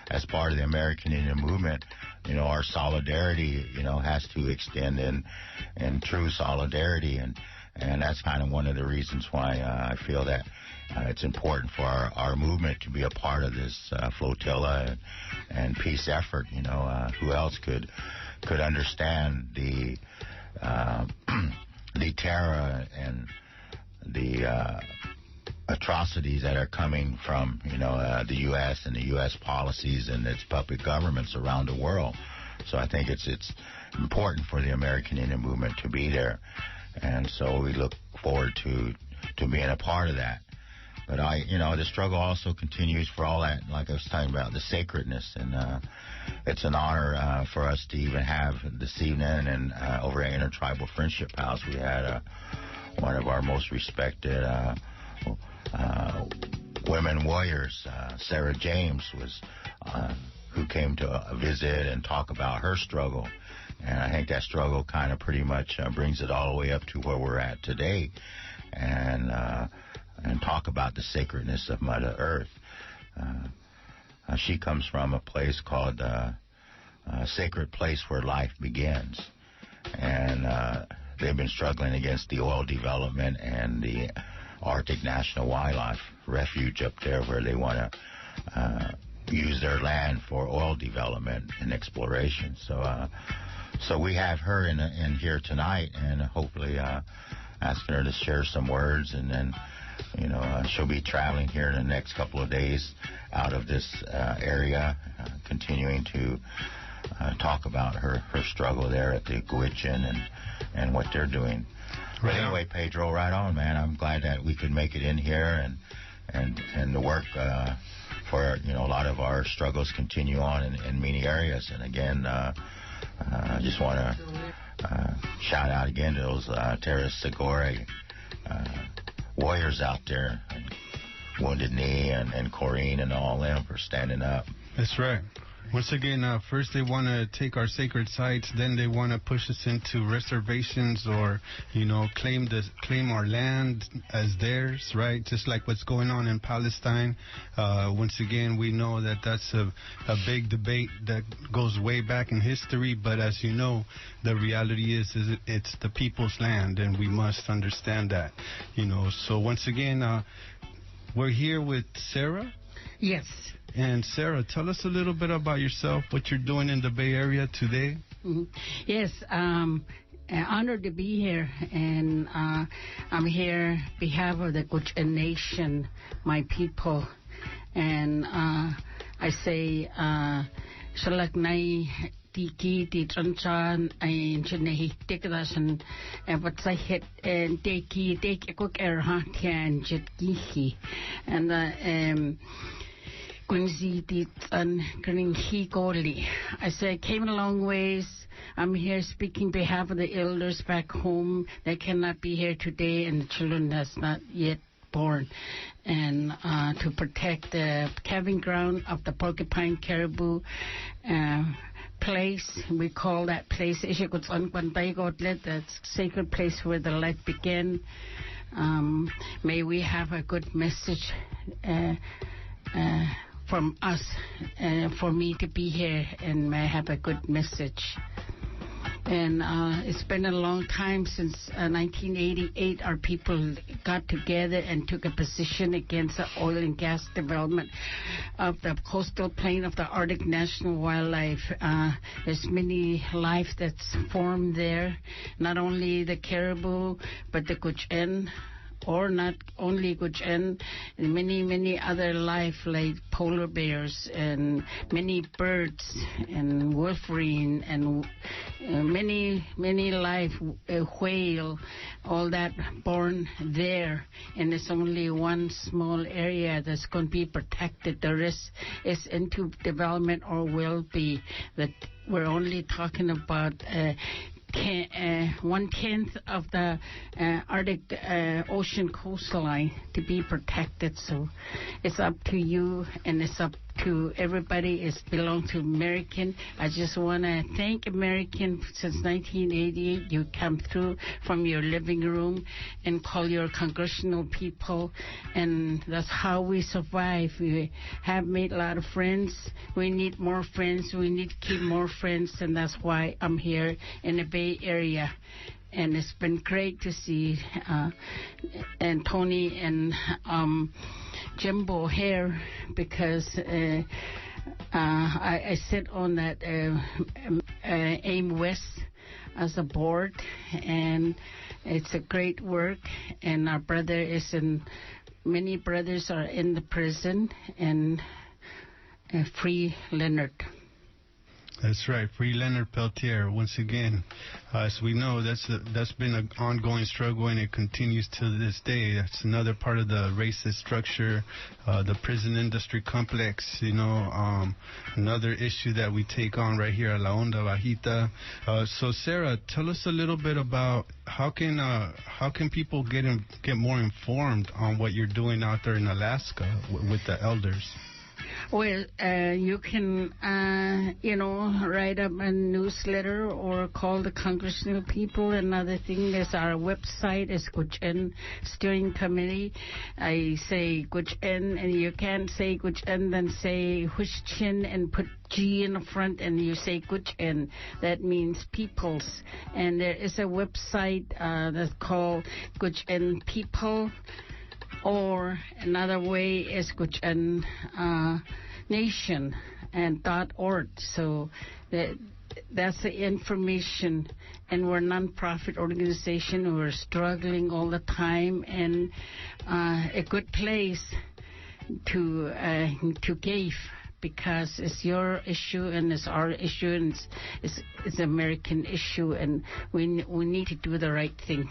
as part of the American Indian movement, our solidarity, has to extend in true solidarity, and that's kind of one of the reasons why I feel that it's important for our movement to be a part of this flotilla and peace effort. Who else could understand the terror and the atrocities that are coming from, the U.S. and the U.S. policies and its puppet governments around the world. So I think it's important for the American Indian movement to be there. And so we look forward to being a part of that. But the struggle also continues for all that, like I was talking about, the sacredness. And it's an honor for us to even have this evening. And over at Intertribal Friendship House, we had one of our most respected women warriors, Sarah James, who came to visit and talk about her struggle. And I think that struggle kind of pretty much brings it all the way up to where we're at today. And talk about the sacredness of Mother Earth. She comes from a place called Sacred Place Where Life Begins. And they've been struggling against the oil development and the Arctic National Wildlife Refuge up there, where they want to use their land for oil development and exploration. So we have her in here tonight, and hopefully asking her to share some words, and then she'll be traveling here in the next couple of days out of this area, continuing to talk about her struggle there at the Gwich'in and what they're doing. But anyway, Pedro, right on, man. I'm glad that we could make it in here, and the work for a lot of our struggles continue on in many areas. And again, I just want to shout out again to those Terra Segura warriors out there, Wounded Knee and Corrine and all them for standing up. That's right. Once again, first they want to take our sacred sites, then they want to push us into reservations or, claim our land as theirs, right? Just like what's going on in Palestine. Once again, we know that that's a big debate that goes way back in history, but as you know, the reality is it's the people's land, and we must understand that, So once again, we're here with Sarah. Yes. And Sarah, tell us a little bit about yourself, what you're doing in the Bay Area today. Mm-hmm. Yes, honored to be here, and I'm here on behalf of the Gwich'in Nation, my people, and I say, Shalak Nai Tiki Ti Tranchan and Chinehi Tikadasan and what's I hit and take a cook air and Jetkihi and Quincy and He Goli. I say I came a long ways. I'm here speaking on behalf of the elders back home that cannot be here today, and the children that's not yet born, and to protect the calving ground of the porcupine caribou place. We call that place the sacred place where the life began. May we have a good message from us, for me to be here, and may have a good message. And it's been a long time since 1988 our people got together and took a position against the oil and gas development of the coastal plain of the Arctic National Wildlife. There's many life that's formed there, not only the caribou, but the Gwich'in or not only Guchen, many other life like polar bears and many birds and wolverine and many life, whale, all that born there, and it's only one small area that's going to be protected. The rest is into development or will be. That we're only talking about 1/10 of the Arctic Ocean coastline to be protected. So it's up to you, and it's up to everybody. It belongs to American. I just want to thank American. Since 1988, you come through from your living room and call your congressional people, and that's how we survive. We have made a lot of friends. We need more friends. We need to keep more friends, and that's why I'm here in the Bay Area. And it's been great to see and Tony and Jimbo here, because I sit on that AIM West as a board, and it's a great work. And our brother is many brothers are in the prison, and free Leonard. That's right, free Leonard Peltier. Once again, as we know, that's been an ongoing struggle, and it continues to this day. That's another part of the racist structure, the prison industry complex. Another issue that we take on right here at La Onda Bajita. So, Sarah, tell us a little bit about how can people get more informed on what you're doing out there in Alaska with the elders. Well, you can, write up a newsletter or call the congressional people. Another thing is our website is Guchen Steering Committee. I say Guchen, and you can't say Guchen, then say Huichin and put G in the front, and you say Guchen. That means peoples. And there is a website that's called Guchen People. Or another way is Guchen Nation and .org. So that's the information. And we're a non-profit organization. We're struggling all the time, and a good place to give, because it's your issue and it's our issue, and it's American issue, and we need to do the right thing.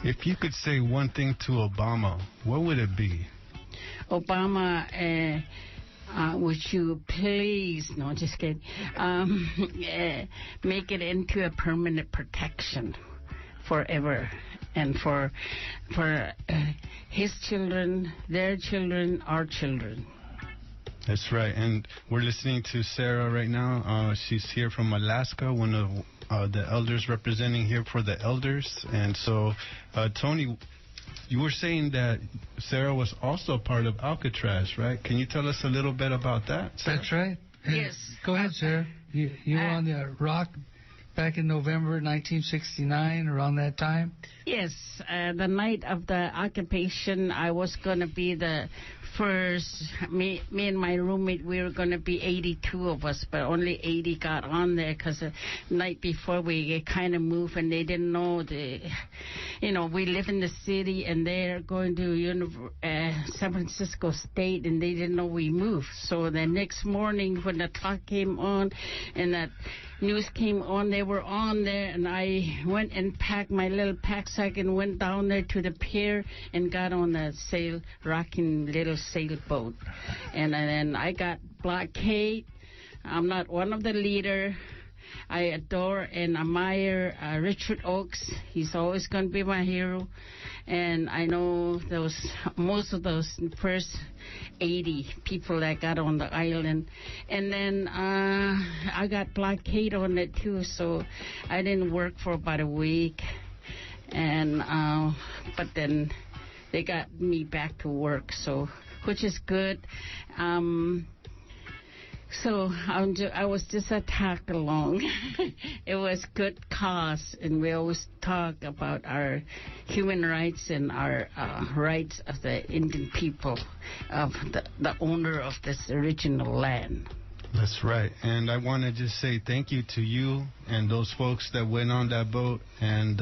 If you could say one thing to Obama, what would it be? Obama, would you please, no, just kidding, make it into a permanent protection forever, and for his children, their children, our children. That's right, and we're listening to Sarah right now. She's here from Alaska, one of the elders representing here for the elders. And so, Tony, you were saying that Sarah was also part of Alcatraz, right? Can you tell us a little bit about that, Sarah? That's right. Yes. Go ahead, Sarah. You were on the rock back in November 1969, around that time? Yes. The night of the occupation, I was going to be the first. Me and my roommate, we were going to be 82 of us, but only 80 got on there, because the night before we kind of moved, and they didn't know we live in the city, and they're going to San Francisco State, and they didn't know we moved. So the next morning, when the talk came on and that news came on, they were on there, and I went and packed my little pack sack and went down there to the pier and got on the rocking little sailboat. And then I got blockade. I'm not one of the leader. I adore and admire Richard Oakes. He's always going to be my hero. And I know most of those first 80 people that got on the island. And then I got blockade on it too, so I didn't work for about a week. And but then they got me back to work, so which is good. So I was just attacked along. It was good cause, and we always talk about our human rights and our rights of the Indian people, of the owner of this original land. That's right. And I want to just say thank you to you, and those folks that went on that boat and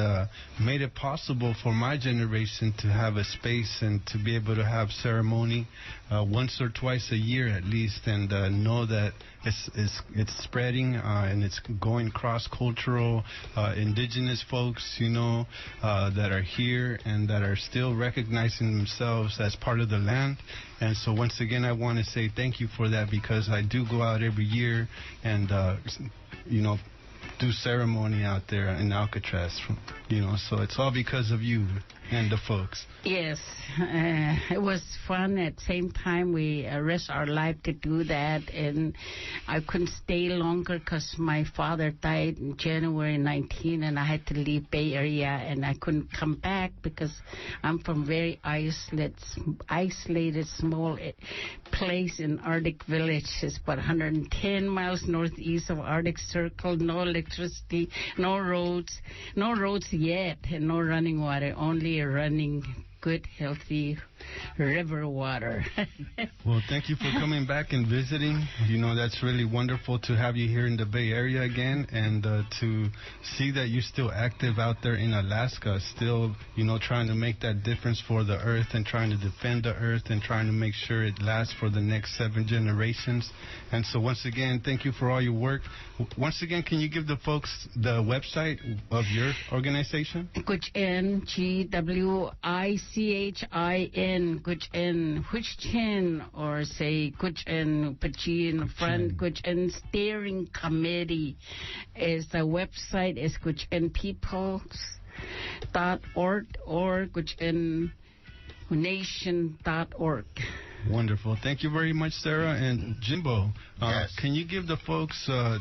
made it possible for my generation to have a space and to be able to have ceremony once or twice a year at least, and know that it's spreading and it's going cross-cultural. Indigenous folks, that are here and that are still recognizing themselves as part of the land. And so once again, I want to say thank you for that, because I do go out every year and do ceremony out there in Alcatraz, so it's all because of you and the folks. Yes, it was fun. At the same time, we risked our life to do that, and I couldn't stay longer because my father died in January 19, and I had to leave Bay Area, and I couldn't come back because I'm from very isolated small place in Arctic Village. It's about 110 miles northeast of Arctic Circle. No electricity, no roads yet, and no running water, only running good, healthy river water. Well, thank you for coming back and visiting. That's really wonderful to have you here in the Bay Area again, and to see that you're still active out there in Alaska, still, trying to make that difference for the earth and trying to defend the earth and trying to make sure it lasts for the next 7 generations. And so once again, thank you for all your work. Once again, can you give the folks the website of your organization? Guchin, GWICHIN, Guchin, Huichin, or say Guchin, Pachin, Front Guchin Steering Committee. Is the website is GuchinPeoples.org or GuchinNation.org. Wonderful. Thank you very much, Sarah. And Jimbo, yes. Can you give the folks, the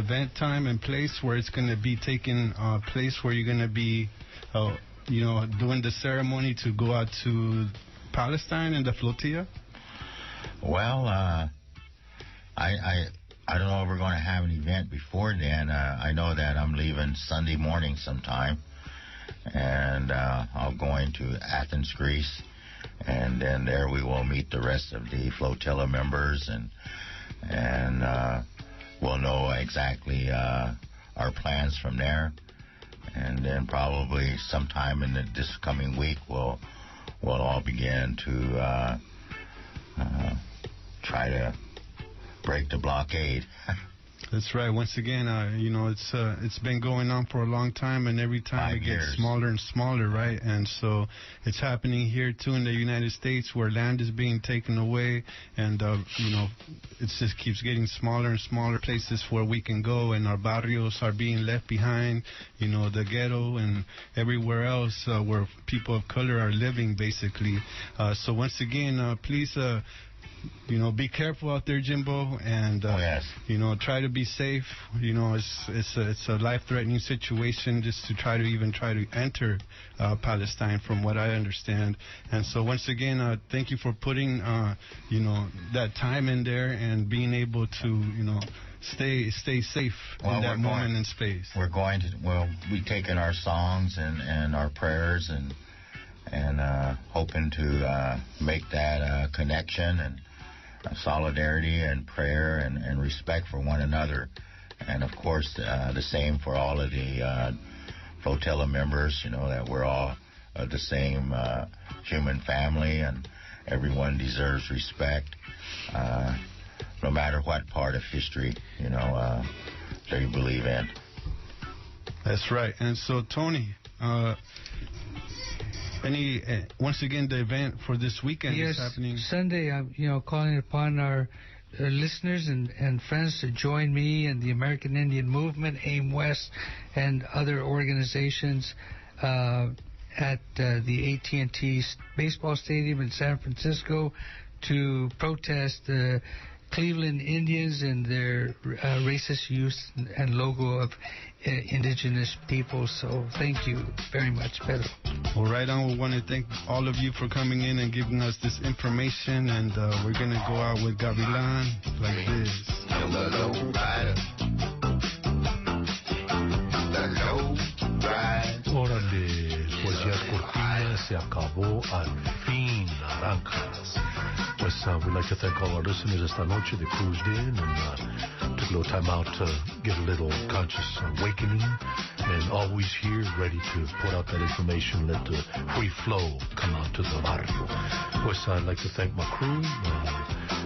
event time and place where it's going to be taking place, where you're going to be, doing the ceremony to go out to Palestine and the flotilla? Well, I don't know if we're going to have an event before then. I know that I'm leaving Sunday morning sometime, and I'm going to Athens, Greece. And then there we will meet the rest of the flotilla members, and we'll know exactly our plans from there. And then probably sometime in this coming week, we'll all begin to try to break the blockade. That's right. Once again, it's been going on for a long time, and every time 5 it years. gets smaller and smaller, right? And so it's happening here too in the United States, where land is being taken away, and it just keeps getting smaller and smaller places where we can go, and our barrios are being left behind. The ghetto and everywhere else where people of color are living, basically. So once again, please. Be careful out there, Jimbo, and yes. Try to be safe. It's a life-threatening situation just to try to enter Palestine, from what I understand. And so once again, thank you for putting that time in there and being able to stay safe in that moment and space. We're going to be taking our songs and our prayers and hoping to make that connection and solidarity and prayer and respect for one another. And, of course, the same for all of the flotilla members, that we're all the same human family, and everyone deserves respect, no matter what part of history, they believe in. That's right. And so, Tony, once again, the event for this weekend is happening Sunday. I'm calling upon our listeners and friends to join me and the American Indian Movement, AIM West, and other organizations at the AT&T baseball stadium in San Francisco to protest the Cleveland Indians and their racist use and logo of indigenous people. So thank you very much, Pedro. Well, right on. We want to thank all of you for coming in and giving us this information, and we're going to go out with Gavilan like this. The low rider. The low rider. Órale, pues ya es cortina. se acabó al fin, naranjas. Pues we'd like to thank all our listeners esta noche that cruised in and took a little time out to get a little conscious awakening, and always here ready to put out that information, let the free flow come out to the barrio. Pues I'd like to thank my crew,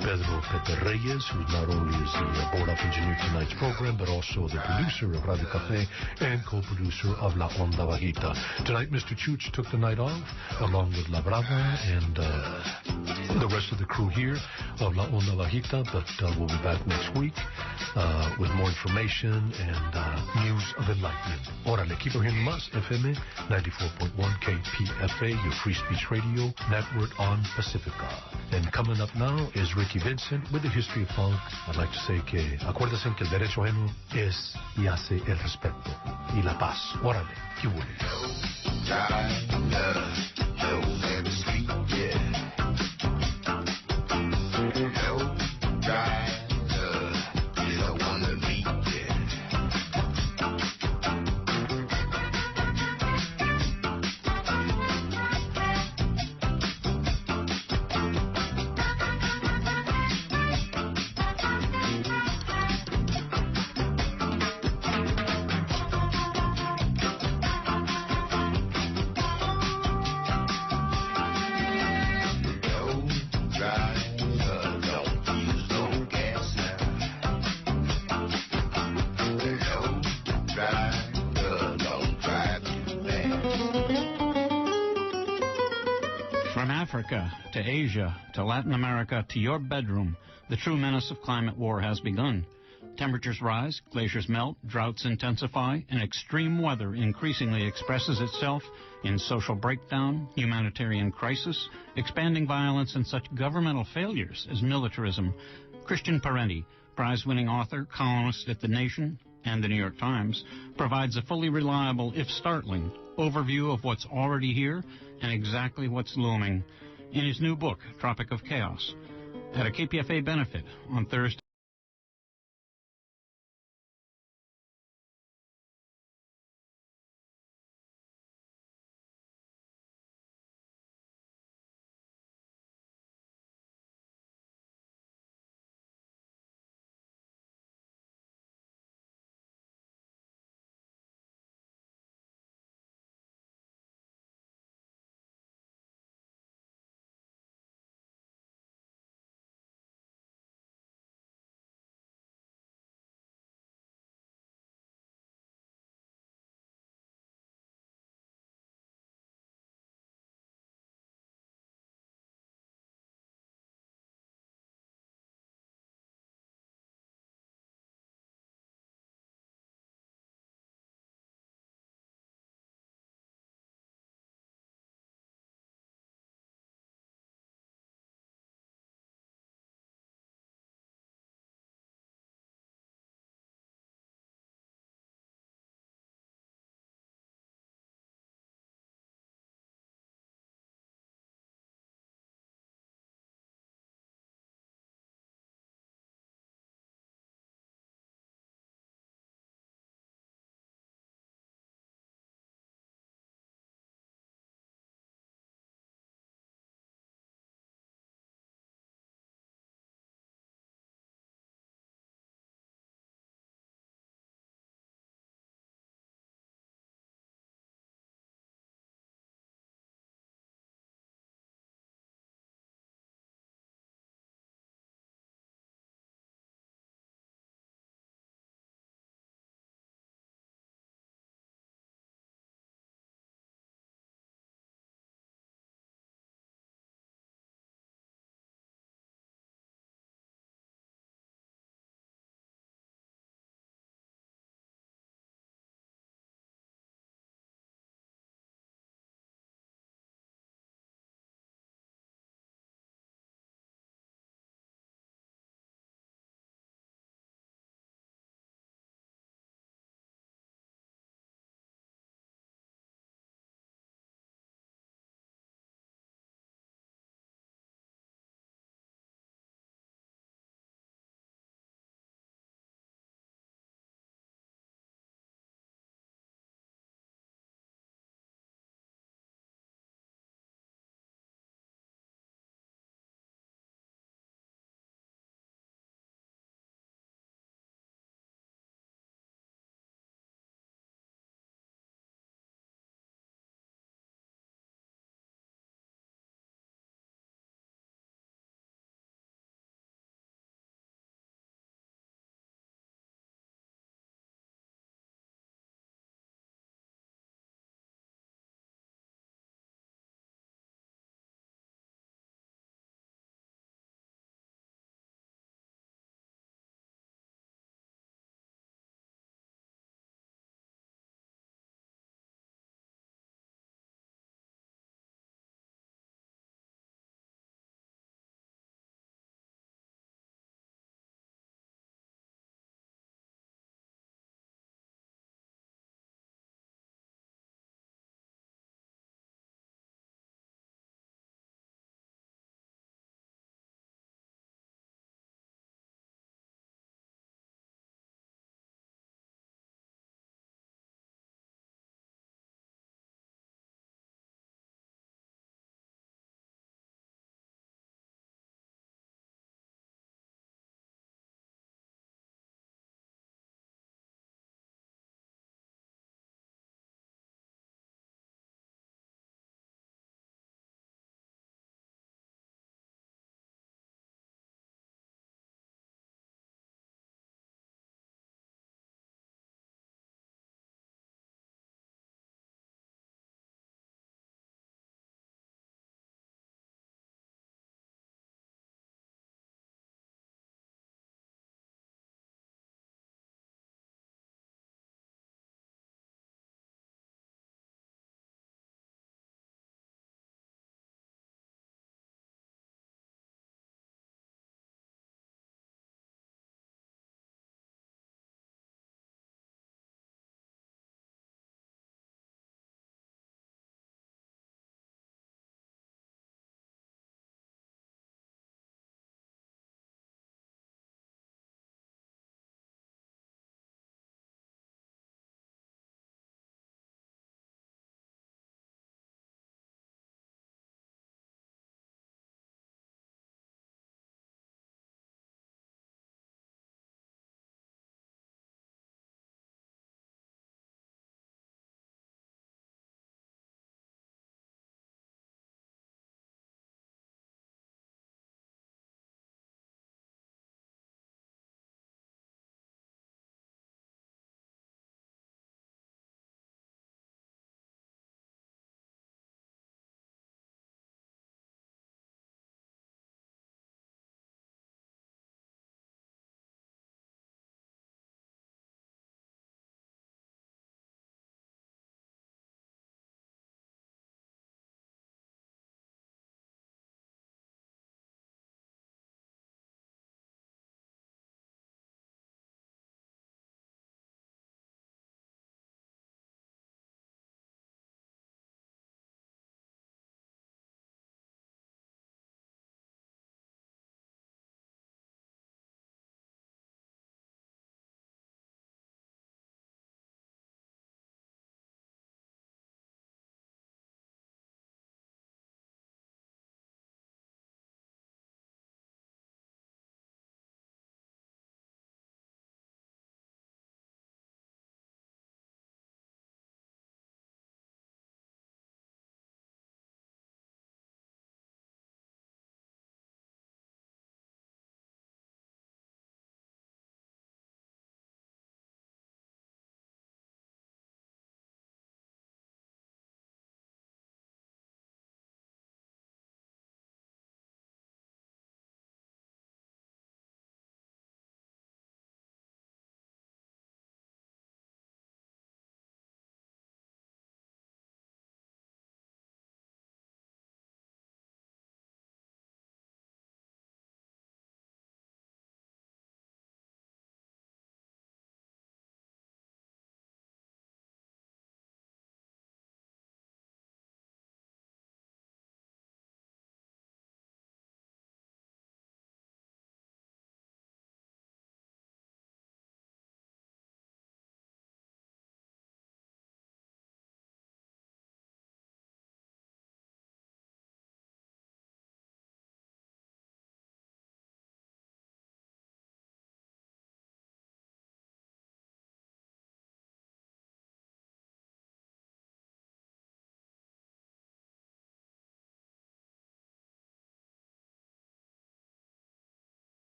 Pedro Pepe Reyes, who not only is the board-up engineer tonight's program, but also the producer of Radio Café and co-producer of La Onda Bajita. Tonight, Mr. Chooch took the night off, along with La Brava and the rest of the crew here of La Onda Bajita, but we'll be back next week with more information and news of enlightenment. Órale, keep on hearing más, FM 94.1 KPFA, your free speech radio network on Pacifica. And coming up now is Ricky Vincent with the history of funk. I'd like to say que acuérdense que el derecho ajeno es y hace el respeto y la paz. Órale, ¿qué hubo? To Asia, to Latin America, to your bedroom, the true menace of climate war has begun. Temperatures rise, glaciers melt, droughts intensify, and extreme weather increasingly expresses itself in social breakdown, humanitarian crisis, expanding violence, and such governmental failures as militarism. Christian Parenti, prize-winning author, columnist at The Nation and The New York Times, provides a fully reliable, if startling, overview of what's already here and exactly what's looming in his new book, Tropic of Chaos, at a KPFA benefit on Thursday.